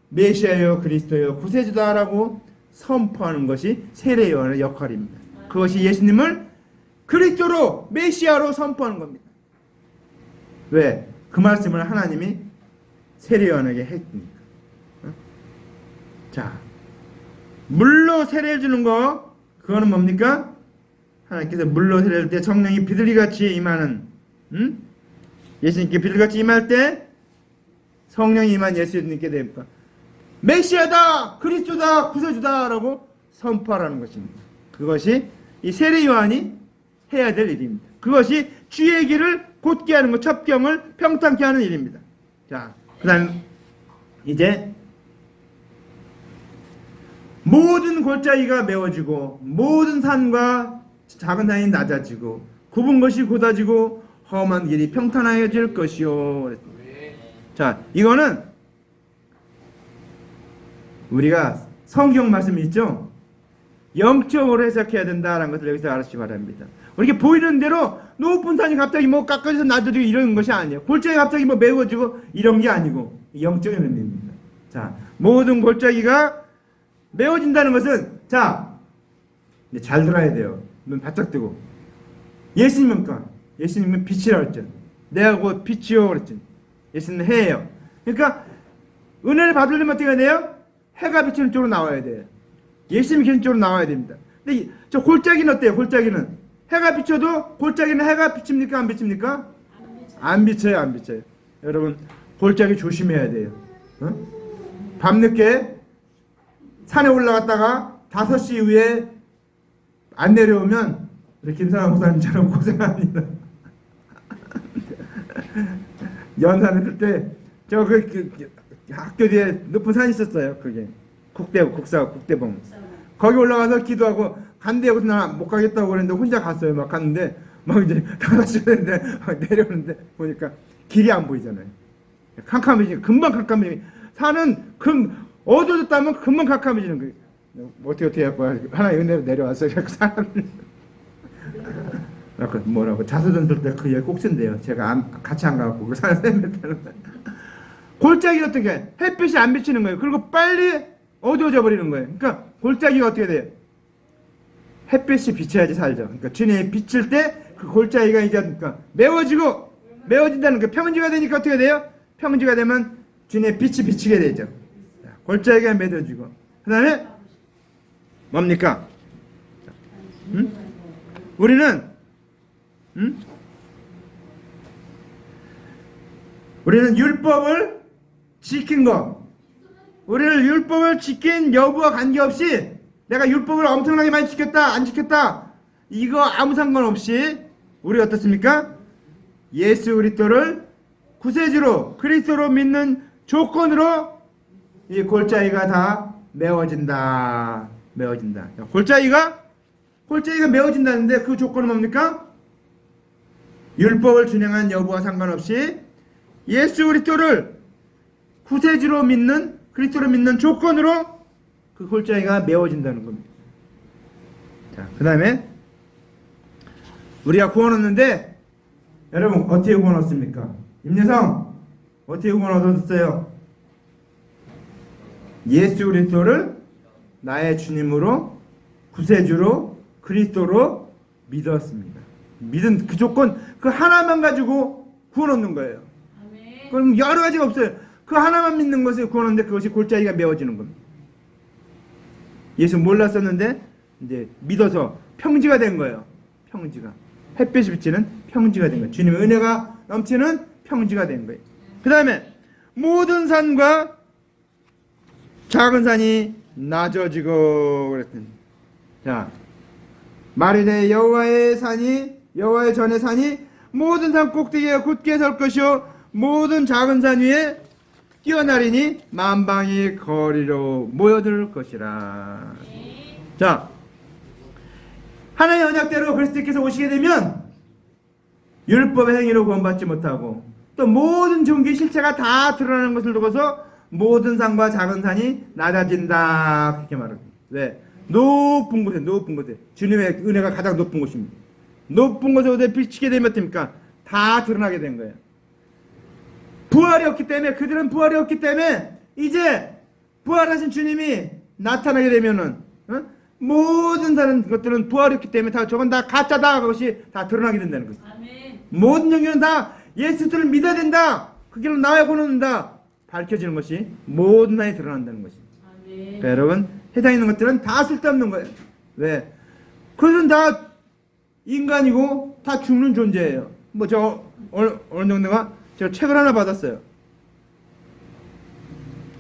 메시아요 그리스도요 구세주다라고 선포하는 것이 세례 요한의 역할입니다. 그것이 예수님을 그리스도로 메시아로 선포하는 겁니다. 왜? 그 말씀을 하나님이 세례 요한에게 했으니까. 자, 물로 세례를 주는 거, 그거는 뭡니까? 하나님께서 물로 세례를 때 성령이 비둘기같이 임하는, 예수님께 비둘기같이 임할 때 성령이 임한 예수님께 됩니까? 메시아다, 그리스도다, 구세주다라고 선포하라는 것입니다. 그것이 이 세례 요한이 해야 될 일입니다. 그것이 주의 길을 곧게 하는 것, 첩경을 평탄케 하는 일입니다. 자, 그다음 이제 모든 골짜기가 메워지고 모든 산과 작은 산이 낮아지고 굽은 것이 곧아지고 험한 길이 평탄하여질 것이요. 자, 이거는 우리가 성경 말씀이 있죠. 영적으로 해석해야 된다라는 것을 여기서 알으시기 바랍니다. 이렇게 보이는 대로 높은 산이 갑자기 뭐 깎아져서 낮아지고 이런 것이 아니에요. 골짜기가 갑자기 뭐 메워지고 이런 게 아니고 영적인 의미입니다. 자, 모든 골짜기가 메워진다는 것은, 자, 이제 잘 들어야 돼요. 눈 바짝 뜨고. 예수님은 빛이라고 했죠. 내가 곧 빛이요 그랬죠. 예수님은 해예요. 그러니까 은혜를 받으려면 어떻게 해야 돼요? 해가 비치는 쪽으로 나와야 돼요. 예수님이 계신 쪽으로 나와야 됩니다. 근데 저 골짜기는 어때요? 골짜기는 해가 비쳐도 골짜기는 해가 비칩니까? 안 비칩니까? 안 비쳐요. 안 비쳐요. 여러분, 골짜기 조심해야 돼요. 밤늦게 산에 올라갔다가 5시 이후에 안 내려오면 우리 김상환 목사님처럼 고생합니다. 연산에 있을 때 저 학교 뒤에 높은 산이 있었어요. 그게 국대봉. 거기 올라가서 기도하고 간대. 여기서 나는 못 가겠다고 그랬는데 혼자 갔어요. 막 갔는데 막 이제 5시 됐는데 내려오는데 보니까 길이 안 보이잖아요. 캄캄해지. 금방 캄캄해지. 산은 어두워졌다면 금방 캄캄해지는 거예요. 어떻게 할 거야. 하나의 은혜로 내려왔어요. 사람을 뭐라고 자수전설 때 그게 꼭 쓴대요. 제가 같이 안 가고 그 산에 쌤했다는 거예요. 골짜기가 어떻게 햇빛이 안 비치는 거예요. 그리고 빨리 어두워져 버리는 거예요. 그러니까 골짜기가 어떻게 돼요? 햇빛이 비쳐야지 살죠. 그러니까 주님이 비칠 때 그 골짜기가 이제 그러니까 메워진다는 그 평지가 되니까 어떻게 돼요? 평지가 되면 주님의 빛이 비치게 되죠. 골짜기가 맺어지고 그 다음에 뭡니까? 우리는 율법을 지킨 거, 우리는 율법을 지킨 여부와 관계없이 내가 율법을 엄청나게 많이 지켰다 안 지켰다 이거 아무 상관없이 우리 어떻습니까? 예수 그리스도를 구세주로 그리스도로 믿는 조건으로 이 골짜기가 다 메워진다. 골짜기가 메워진다는데 그 조건은 뭡니까? 율법을 준행한 여부와 상관없이 예수 그리스도를 구세주로 믿는 그리스도로 믿는 조건으로 그 골짜기가 메워진다는 겁니다. 자, 그 다음에 우리가 구원 얻는데 여러분 어떻게 구원 얻습니까? 임예성 어떻게 구원 얻었어요? 예수 그리스도를 나의 주님으로 구세주로 그리스도로 믿었습니다. 믿은 그 조건 그 하나만 가지고 구원 얻는 거예요. 그럼 여러 가지가 없어요. 그 하나만 믿는 것을 구원 얻는데 그것이 골짜기가 메워지는 겁니다. 예수 몰랐었는데 이제 믿어서 평지가 된 거예요. 평지가 햇빛이 비치는 평지가 된 거예요. 주님의 은혜가 넘치는 평지가 된 거예요. 그 다음에 모든 산과 작은 산이 낮아지고 그랬더니 자 말이네 여호와의 전의 산이 모든 산 꼭대기에 굳게 설 것이요 모든 작은 산 위에 뛰어나리니 만방이 거리로 모여들 것이라. 자 하나님의 언약대로 그리스도께서 오시게 되면 율법의 행위로 구원받지 못하고 또 모든 종교의 실체가 다 드러나는 것을 두고서 모든 산과 작은 산이 낮아진다 그렇게 말합니다. 왜? 높은 곳에 주님의 은혜가 가장 높은 곳입니다. 높은 곳에 비치게 되면 어떻습니까? 다 드러나게 된 거예요. 부활이 없기 때문에 그들은 부활이 없기 때문에 이제 부활하신 주님이 나타나게 되면은 모든 다른 것들은 부활이 없기 때문에 다 저건 다 가짜다 그것이 다 드러나게 된다는 거죠. 아멘. 모든 종교는 다 예수를 믿어야 된다. 그 길로 나와야 구원한다. 밝혀지는 것이 모든 산이 드러난다는 것입니다. 그러니까 여러분 세상에 있는 것들은 다 쓸데없는 거예요. 왜? 그들은 다 인간이고 다 죽는 존재예요. 뭐 저 어느 정도가 제가 책을 하나 받았어요.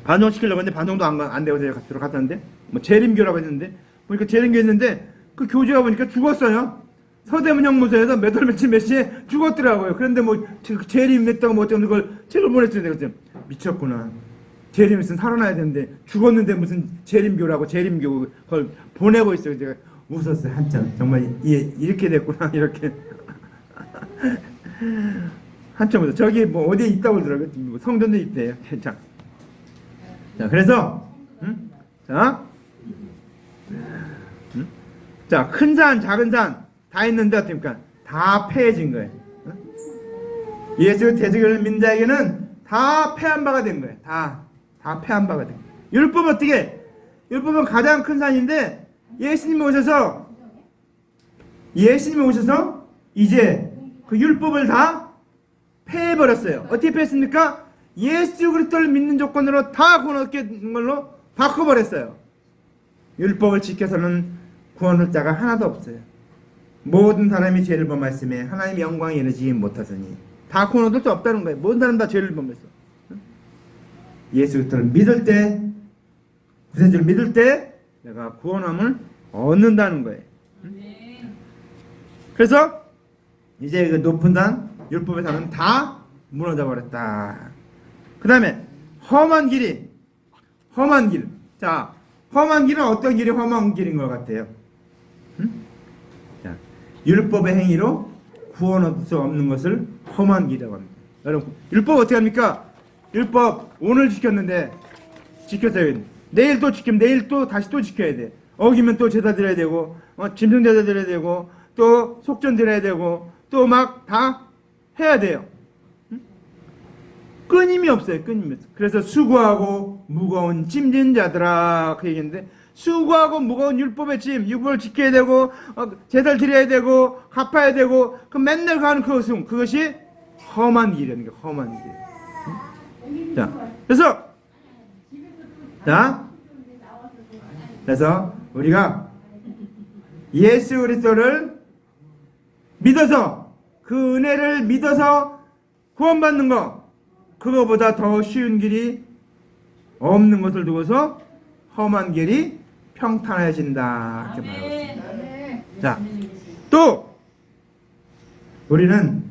반송시키려고 했는데 반송도 안 되고 제가 들어갔었는데 뭐 재림교라고 했는데 보니까 재림교 했는데 그 교주가 보니까 죽었어요. 서대문 형무소에서 몇 월 며칠 몇 시에 죽었더라고요. 그런데 뭐 재림했다고 뭐 어쩌는 걸 책을 보냈어요. 내가 미쳤구나. 재림했으면 살아나야 되는데 죽었는데 무슨 재림교라고 재림교 그걸 보내고 있어요. 제가 웃었어요. 한참. 정말 이렇게 됐구나. 이렇게. 한참 웃어. 저기 뭐 어디에 있다고 그러더라고요. 뭐 성전도 있대요. 자, 그래서 자, 큰 산, 작은 산 다 있는데 어떻습니까? 다 패해진 거예요. 예수 대속을 믿는 자에게는 다 패한 바가 된 거예요. 다 패한 바가 된 거예요. 율법 어떻게? 율법은 가장 큰 산인데 예수님이 오셔서 이제 그 율법을 다 패해버렸어요. 어떻게 패했습니까? 예수 그리스도를 믿는 조건으로 다 구원 얻게 된 걸로 바꿔버렸어요. 율법을 지켜서는 구원 얻을 자가 하나도 없어요. 모든 사람이 죄를 범하였음에 하나님의 영광에 이르지 못하더니 다 구원 얻을 수 없다는 거예요. 모든 사람 다 죄를 범했어. 예수 그리스도를 믿을 때, 구세주를 믿을 때 내가 구원함을 얻는다는 거예요. 그래서 이제 그 높은 산, 율법의 산은 다 무너져 버렸다. 그 다음에 험한 길. 자, 험한 길은 어떤 길이 험한 길인 것 같아요? 자, 율법의 행위로 구원 얻을 수 없는 것을 험한 길이라고 합니다. 여러분, 율법 어떻게 합니까? 율법 오늘 지켰는데 지켰어요. 내일 또 지키면 내일 또 다시 또 지켜야 돼. 어기면 또 제사 드려야 되고, 짐승 제사 드려야 되고, 또 속전 드려야 되고, 또 막 다 해야 돼요. 끊임이 없어요. 끊임이 없어요. 그래서 수고하고 무거운 짐진 자들아 그 얘기인데, 수고하고 무거운 율법의 짐, 율법을 지켜야 되고 제사를 드려야 되고 갚아야 되고 그 맨날 가는 그것이 험한 길이라는 게 험한 길. 그래서 우리가 예수 그리스도를 믿어서 그 은혜를 믿어서 구원받는 것, 그거보다 더 쉬운 길이 없는 것을 두고서 험한 길이 평탄해진다 이렇게 말하고 있습니다. 자, 또 우리는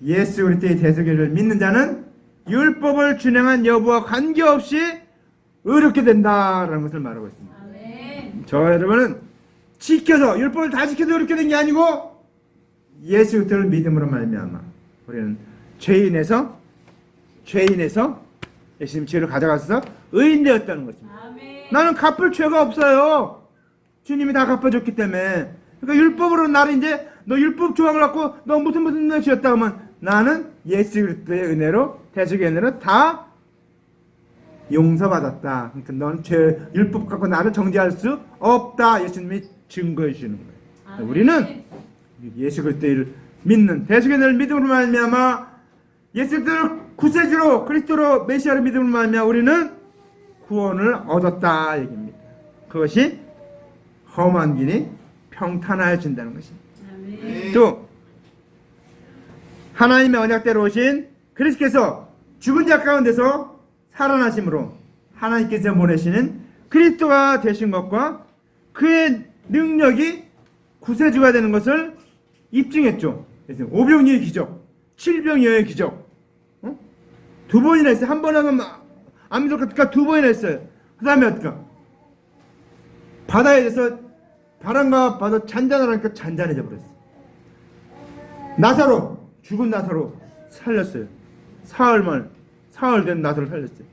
예수 그리스도의 대속을 믿는 자는 율법을 준행한 여부와 관계없이 의롭게 된다라는 것을 말하고 있습니다. 저 여러분은 지켜서 율법을 다 지켜서 의롭게 된 게 아니고 예수 그리스도를 믿음으로 말미암아 우리는 죄인에서 예수님 죄를 가져가서 의인 되었다는 것입니다. 나는 갚을 죄가 없어요. 주님이 다 갚아줬기 때문에. 그러니까 율법으로 나를 이제 너 율법 조항을 갖고 너 무슨 죄였다 하면 나는 예수 그리스도의 은혜로 대속의 은혜로 다 용서받았다. 그러니까 넌 죄 율법 갖고 나를 정죄할 수 없다. 예수님이 증거해 주는 거예요. 우리는 예수 그리스도를 믿는 대속의 은혜를 믿음으로 말미암아 예수 그리스도를 구세주로 그리스도로 메시아를 믿음으로 말미암아 우리는 구원을 얻었다 얘기입니다. 그것이 험한 길이 평탄해진다는 것입니다. 또 하나님의 언약대로 오신 그리스도께서 죽은 자 가운데서 살아나심으로 하나님께서 보내시는 그리스도가 되신 것과 그의 능력이 구세주가 되는 것을 입증했죠. 그래서 오병이어의 기적, 칠병이어의 기적, 두 번이나 했어요. 한 번 하면 안 믿을 것 같으니까 두 번이나 했어요. 그 다음에 어떡하? 바다에 대해서 바람과 바다 잔잔하니까 잔잔해져 버렸어요. 나사로, 죽은 나사로 살렸어요. 사흘 된 나사로 살렸어요.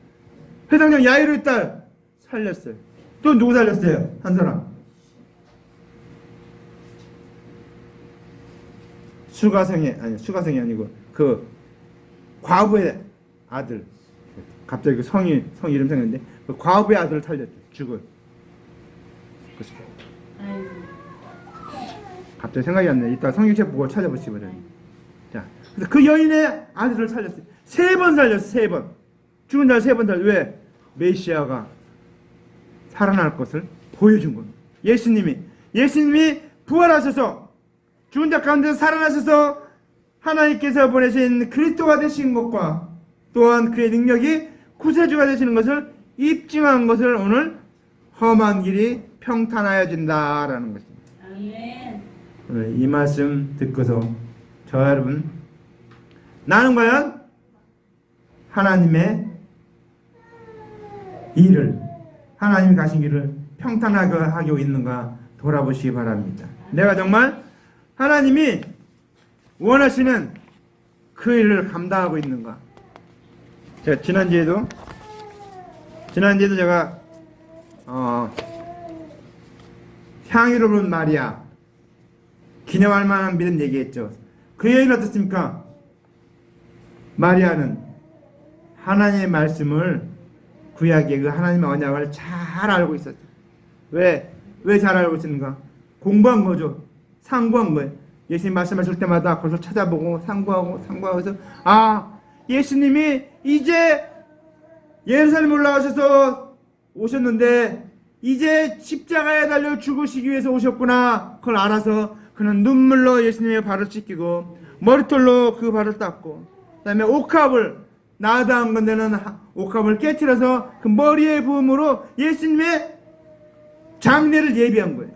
회당장 야이로의 딸 살렸어요. 또 누구 살렸어요? 한 사람. 수가성이 아니고 그 과부의 아들. 갑자기 그 성 이름 생겼는데 그 과부의 아들을 살렸죠. 죽은. 갑자기 생각이 안 나요. 이따 성경책 보고 찾아보시기 바랍니다. 자, 그래서 그 여인의 아들을 살렸어요. 3번 살렸어요. 3번. 죽은 자를 3번 살렸어요. 왜? 메시아가 살아날 것을 보여준 겁니다. 예수님이 부활하셔서 죽은 자 가운데서 살아나셔서 하나님께서 보내신 그리스도가 되신 것과 또한 그의 능력이 구세주가 되시는 것을 입증한 것을 오늘 험한 길이 평탄하여진다라는 것입니다. 아멘. 오늘 이 말씀 듣고서 저와 여러분, 나는 과연 하나님의 일을, 하나님이 가신 길을 평탄하게 하고 있는가 돌아보시기 바랍니다. 내가 정말 하나님이 원하시는 그 일을 감당하고 있는가. 제가 지난주에도 제가 향유로운 마리아 기념할 만한 믿음 얘기했죠. 그 여인은 어떻습니까? 마리아는 하나님의 말씀을, 구약의 그 하나님의 언약을 잘 알고 있었죠. 왜 잘 알고 있었는가? 공부한 거죠. 상고한 거예요. 예수님 말씀하실 때마다 그것을 찾아보고 상고하고 해서 예수님이 이제 예루살렘 올라가셔서 오셨는데 이제 십자가에 달려 죽으시기 위해서 오셨구나. 그걸 알아서 그는 눈물로 예수님의 발을 씻기고 머리털로 그 발을 닦고, 그 다음에 옥합을, 나다한 건데는 옥합을 깨트려서 그 머리에 부음으로 예수님의 장례를 예비한 거예요.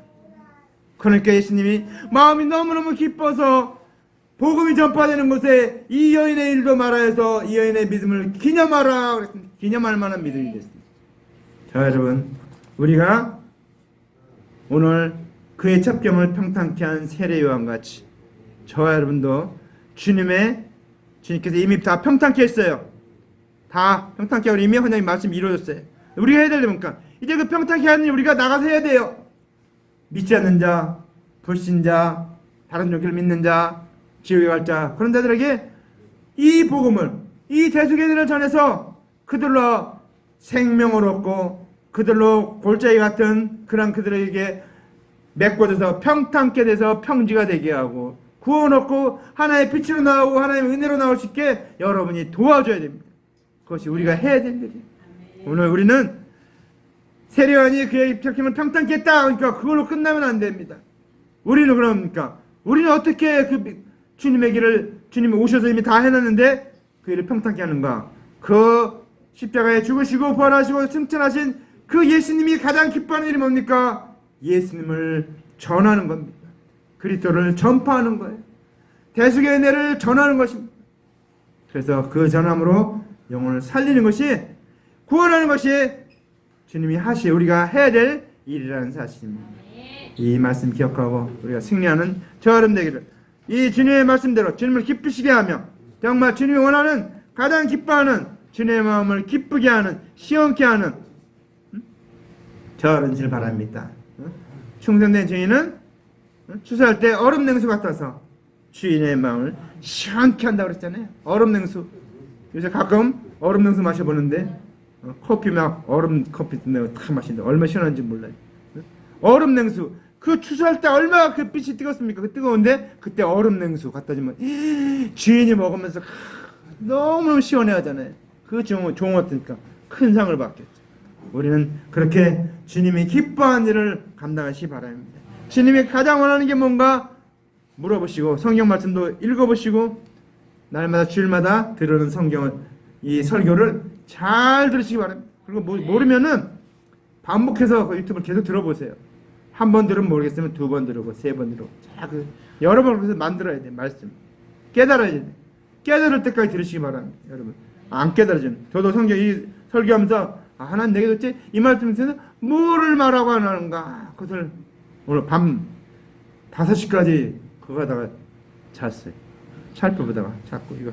그러니까 예수님이 마음이 너무너무 기뻐서 복음이 전파되는 곳에 이 여인의 일도 말하여서 이 여인의 믿음을 기념하라 그랬습니다. 기념할 만한 믿음이 됐습니다. 자, 여러분, 우리가 오늘 그의 첩경을 평탄케 한 세례요한 같이 저와 여러분도 주님께서 이미 다 평탄케 했어요. 다 평탄케 하고 이미 하나님 말씀이 이루어졌어요. 우리가 해야 될 겁니까? 이제 그 평탄케 하는 일 우리가 나가서 해야 돼요. 믿지 않는 자, 불신자, 다른 종교를 믿는 자, 지옥에 갈 자, 그런 자들에게 이 복음을, 이 대속의들을 전해서 그들로 생명을 얻고 그들로 골짜기 같은 그런 그들에게 메꿔져서 평탄케 돼서 평지가 되게 하고 구원 얻고 하나의 빛으로 나오고 하나님의 은혜로 나올 수 있게 여러분이 도와줘야 됩니다. 그것이 우리가 해야 되는 일이에요. 오늘 우리는 세례요한이 그의 입적힘을 평탄케 했다, 그러니까 그걸로 끝나면 안 됩니다. 우리는 그러니까 우리는 어떻게 그 주님의 길을, 주님이 오셔서 이미 다 해놨는데 그 일을 평탄케 하는가? 그 십자가에 죽으시고 부활하시고 승천하신 그 예수님이 가장 기뻐하는 일이 뭡니까? 예수님을 전하는 겁니다. 그리스도를 전파하는 거예요. 대속의 은혜를 전하는 것입니다. 그래서 그 전함으로 영혼을 살리는 것이, 구원하는 것이 주님이 우리가 해야 될 일이라는 사실입니다. 이 말씀 기억하고 우리가 승리하는 저와 여러분 되기를, 이 주님의 말씀대로 주님을 기쁘시게 하며 정말 주님이 원하는, 가장 기뻐하는 주님의 마음을 기쁘게 하는, 시원케 하는 저와 여러분들 바랍니다. 충성된 주인은 추수할 때 얼음 냉수 같아서 주인의 마음을 시원케 한다고 그랬잖아요. 얼음 냉수. 요새 가끔 얼음 냉수 마셔보는데 커피 막 얼음 커피 내가 다 마시는데 얼마나 시원한지 몰라요. 얼음 냉수. 그 추수할 때 얼마나 그 빛이 뜨겁습니까? 그 뜨거운데 그때 얼음 냉수 갖다 주면 주인이 먹으면서 너무너무 시원해 하잖아요. 그 종은 어떠니까 큰 상을 받겠죠. 우리는 그렇게 주님이 기뻐하는 일을 감당하시기 바랍니다. 주님이 가장 원하는 게 뭔가 물어보시고 성경 말씀도 읽어보시고 날마다 주일마다 들으는 성경을, 이 설교를 잘 들으시기 바랍니다. 그리고 모르면은 반복해서 그 유튜브를 계속 들어보세요. 한 번 들으면 모르겠으면 두 번 들으고 세 번 들으고 여러 번 그래서 만들어야 돼. 말씀 깨달아야 돼. 깨달을 때까지 들으시기 바랍니다. 여러분 안 깨달아지면, 저도 성경 이 설교하면서 하나님 내게 도대체 이 말씀에서 뭐를 말하고 하는가, 그것을 오늘 밤 5시까지 그거 하다가 잤어요. 살펴보다가 자꾸 이거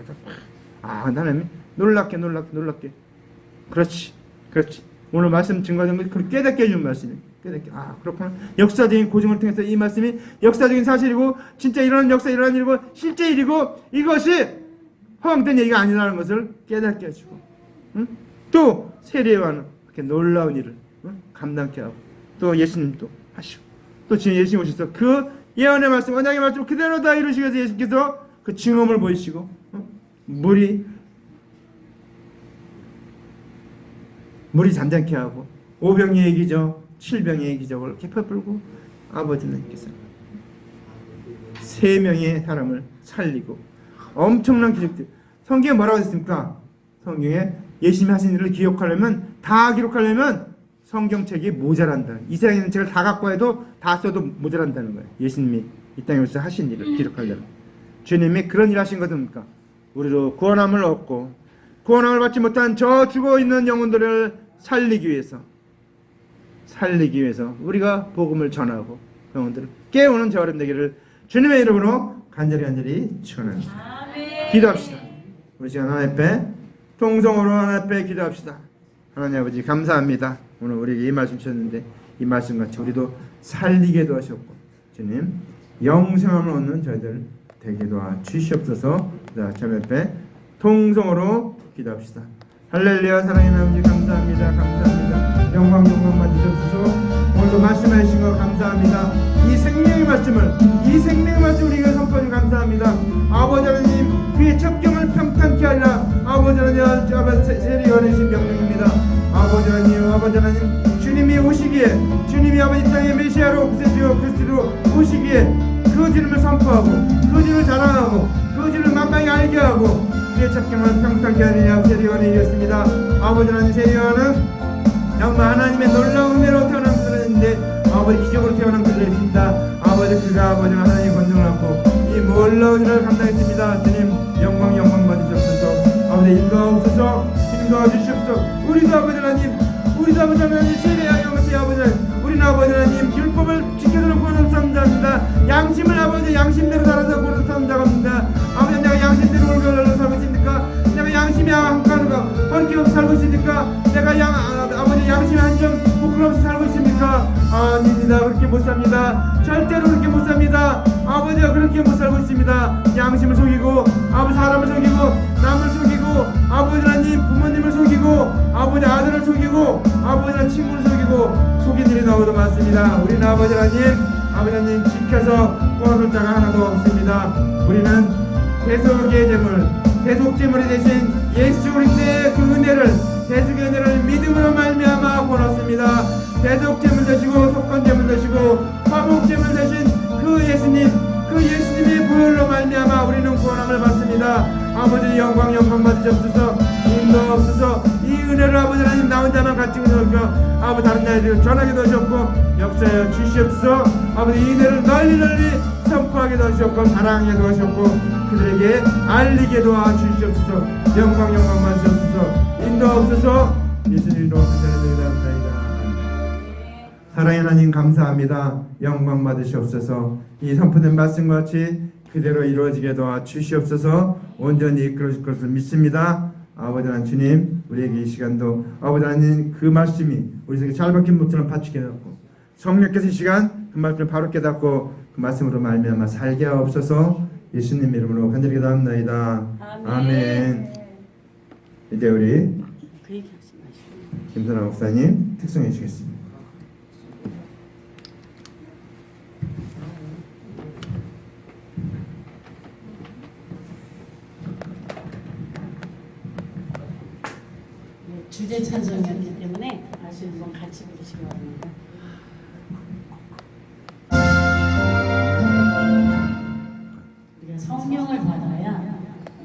하나님이 놀랍게 그렇지 오늘 말씀 증거된 것이 그걸 깨닫게 해준 말씀이에요. 깨닫게, 그렇구나. 역사적인 고증을 통해서 이 말씀이 역사적인 사실이고 진짜 일어난 역사, 일어난 일이고 실제 일이고 이것이 허황된 얘기가 아니라는 것을 깨닫게 해주고, 또 세례요한은 그렇게 놀라운 일을 감당케 하고, 또 예수님도 하시고, 또 지금 예수님 오셔서 그 예언의 말씀, 언약의 말씀 그대로 다 이루시기 위해서 예수님께서 그 증언을 보이시고, 물이 잠잠케 하고 5병의 기적, 7병의 기적을 이렇게 베풀고, 아버지는께서 3명의 사람을 살리고 엄청난 기적들. 성경에 뭐라고 했습니까? 성경에 예수님이 하신 일을 기억하려면, 다 기록하려면 성경책이 모자란다. 이 세상에 있는 책을 다 갖고 해도 다 써도 모자란다는 거예요. 예수님이 이 땅에 오셔서 하신 일을 기록하려면. 주님이 그런 일 하신 것입니까? 우리도 구원함을 얻고 구원함을 받지 못한 저 죽어 있는 영혼들을 살리기 위해서 우리가 복음을 전하고 영혼들을 깨우는 저 어른 되기를 주님의 이름으로 간절히 축원합니다. 기도합시다. 우리 시간 하나님 앞에 통성으로 하나님 앞에 기도합시다. 하나님 아버지 감사합니다. 오늘 우리에게 이 말씀 주셨는데 이 말씀같이 우리도 살리게 도하셨고 주님 영생함을 얻는 저희들 되게 도와주시옵소서. 자, 저 앞에 통성으로 기도합시다. 할렐루야. 사랑의 아버지 감사합니다. 영광 받으셨소서. 오늘도 말씀하신 거 감사합니다. 이 생명의 말씀을 우리가 선포해 감사합니다. 아버지 하나님 그의 첩경을 평탄케 하리라. 아버지 하나님 세리원이신 명령입니다. 아버지 하나님 주님이 오시기에 주님이 아버지 땅의 메시아로 구세주요 그리스도로 오시기에 그 주님을 선포하고 그 주님을 자랑하고 그 주님을 만방에 알게 하고 그의 첩경을 평탄케 하리라. 세리원이었습니다. 아버지 하나님 세리원은 정말 하나님의 놀라운 은혜로 태어난 그들인데 아버지 기적으로 태어난 그들입니다. 아버지 그가 아버지 하나님의 권능을 얻고 이 놀라운 일을 감당했습니다. 주님 영광 받으시옵소서. 아버지 인도하옵소서. 인도하주시옵소서. 우리도 아버지 하나님 세례야 영원히 아버지 우리는 아버지 하나님 율법을 지켜주는 구원을 삼자입니다. 양심을 아버지 양심대로 살아서 구원을 삼자입니다. 아버지 내가 양심대로 올바로 살고 있으니까 내가 양심이 한가루가 버리기 살고 있으니까 내가 아버지 양심이 한점 부끄러움없이 살고 있습니까? 아닙니다. 그렇게 못 삽니다. 절대로 그렇게 못 삽니다. 아버지가 그렇게 못 살고 있습니다. 양심을 속이고 아버지 사람을 속이고 남을 속이고 아버지 하나님 부모님을 속이고 아버지 아들을 속이고 아버지 친구를 속이고 속인 일이 너무도 많습니다. 우리는 아버지 하나님 지켜서 구원할 자가 하나도 없습니다. 우리는 대속제물이 되신 예수 그리스도의 그 은혜를 대속의 은혜를 믿음으로 말미암아 구원했습니다. 대속제물 되시고 속건제물 되시고 화목제물 되신 그 예수님의 보혈로 말미암아 우리는 구원함을 받습니다. 아버지 영광 받으시옵소서. 인도하옵소서. 이 은혜를 아버지 하나님 나 혼자만 가지고 있고 아버지 다른 자들을 전하게 도하셨고 역사해 주시옵소서. 아버지 이 은혜를 널리 선포하게 도하셨고 사랑하게 도하셨고 그들에게 알리게 도와주시옵소서. 영광 받으시옵소서. 인도하옵소서. 예수님으로 감사드립니다. 사랑의 하나님 감사합니다. 영광 받으시옵소서. 이 선포된 말씀과 같이 그대로 이루어지게 도와주시옵소서. 온전히 이끌어 줄 것을 믿습니다. 아버지 하나님 주님 우리에게 이 시간도 아버지 하나님 그 말씀이 우리에게 잘 박힌 목처럼 받치게 하고 성령께서 이 시간 그 말씀을 바로 깨닫고 그 말씀으로 말미암아 살게 하옵소서. 예수님 이름으로 간절히 기도합니다. 아멘. 이제 우리 김선아 목사님 특송해 주시겠습니다. 주제 찬송이었기 때문에 다시 한번 같이 부르시기 바랍니다. 우리가 성령을 받아야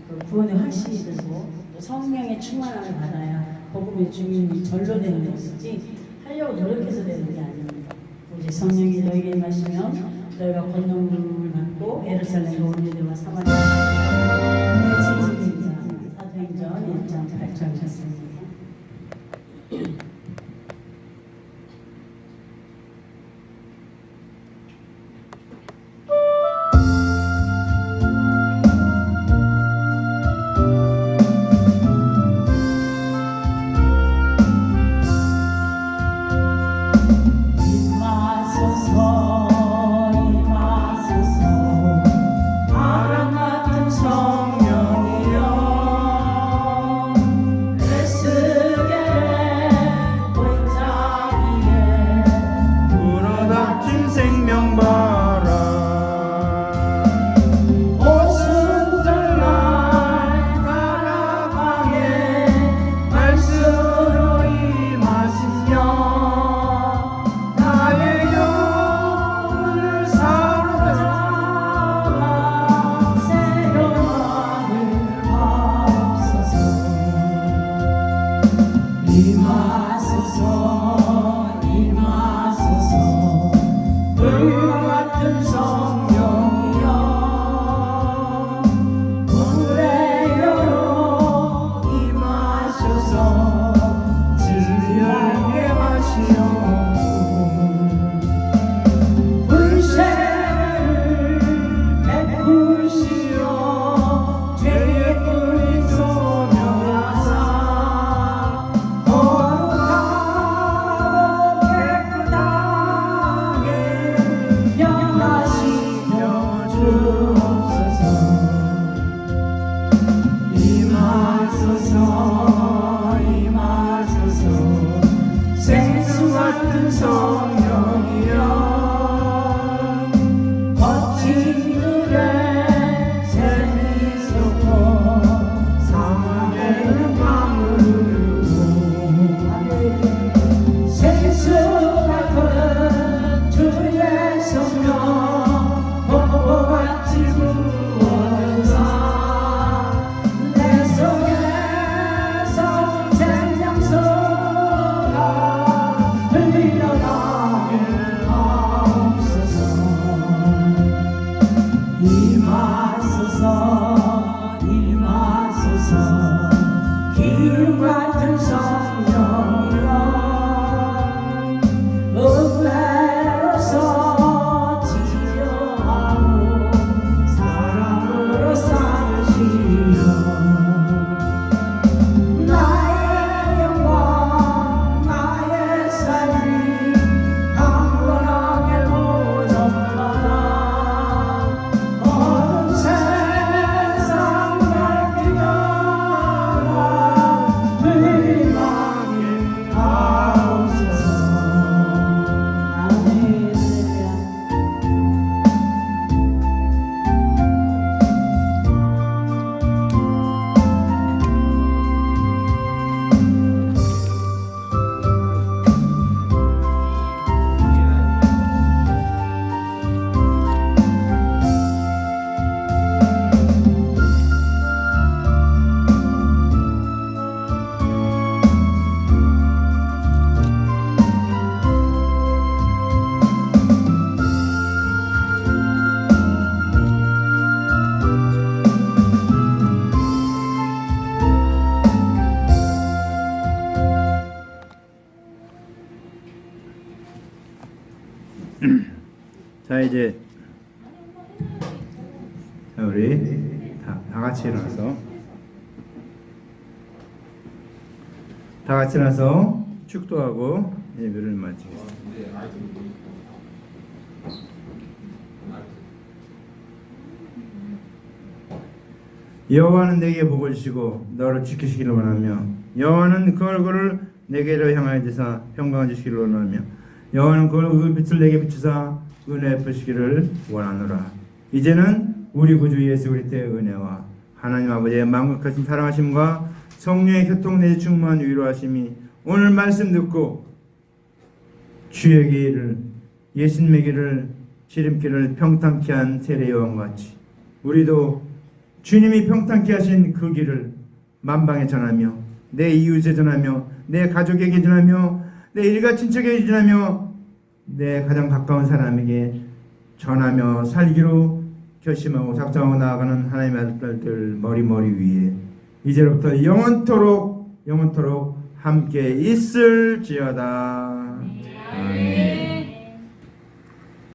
그 구원의 확신이 들고 또 성령의 충만함을 받아야 복음의 주인이 절로 되는 것이지 하려고 노력해서 되는 게 아닙니다. 이제 성령이 너에게 임하시면 너희가 권능을 받고 예루살렘과 온 유대와 사마리아 사도행전 1장 8절 했습니다. 바람 같은 성령이여 같은 성령이여 거친 물에 샘이 솟고 사막에는 강을 흐르고 생수 같은 주의 성령 폭포같이 부어주사 내 속에서 쟁량소가 흘러나게 하옵소서. 임하소서 임하소서 기름 같은 성령이여 은혜로서 치료하고 사랑으로 쌓으시며 나의 영광 나의 삶이 강건하게 보존하라. 어두운 세상 밝히며 불망에 하옵소서. 아멘. 자 이제 우리 다 같이 일어나서 축도하고 예배를 마치겠습니다. 여호와는 내게 복을 주시고 너를 지키시기를 원하며 여호와는 그 얼굴을 내게로 향하여 주사 평강을 주시기를 원하며 여호와는 그 얼굴빛을 내게 비추사 은혜 베푸시기를 원하노라. 이제는 우리 구주 예수 그리스도의 은혜와 하나님 아버지의 만국하신 사랑하심과 성령의 교통 내에 충만한 위로하심이 오늘 말씀 듣고 주의 길을 예수님의 길을 지름길을 평탄케 한 세례 요한같이 우리도 주님이 평탄케 하신 그 길을 만방에 전하며 내 이웃에 전하며 내 가족에게 전하며 내 일가 친척에게 전하며 내 가장 가까운 사람에게 전하며 살기로 결심하고 작정하고 나아가는 하나님의 아들들 머리 위에 이제로부터 영원토록 함께 있을지어다.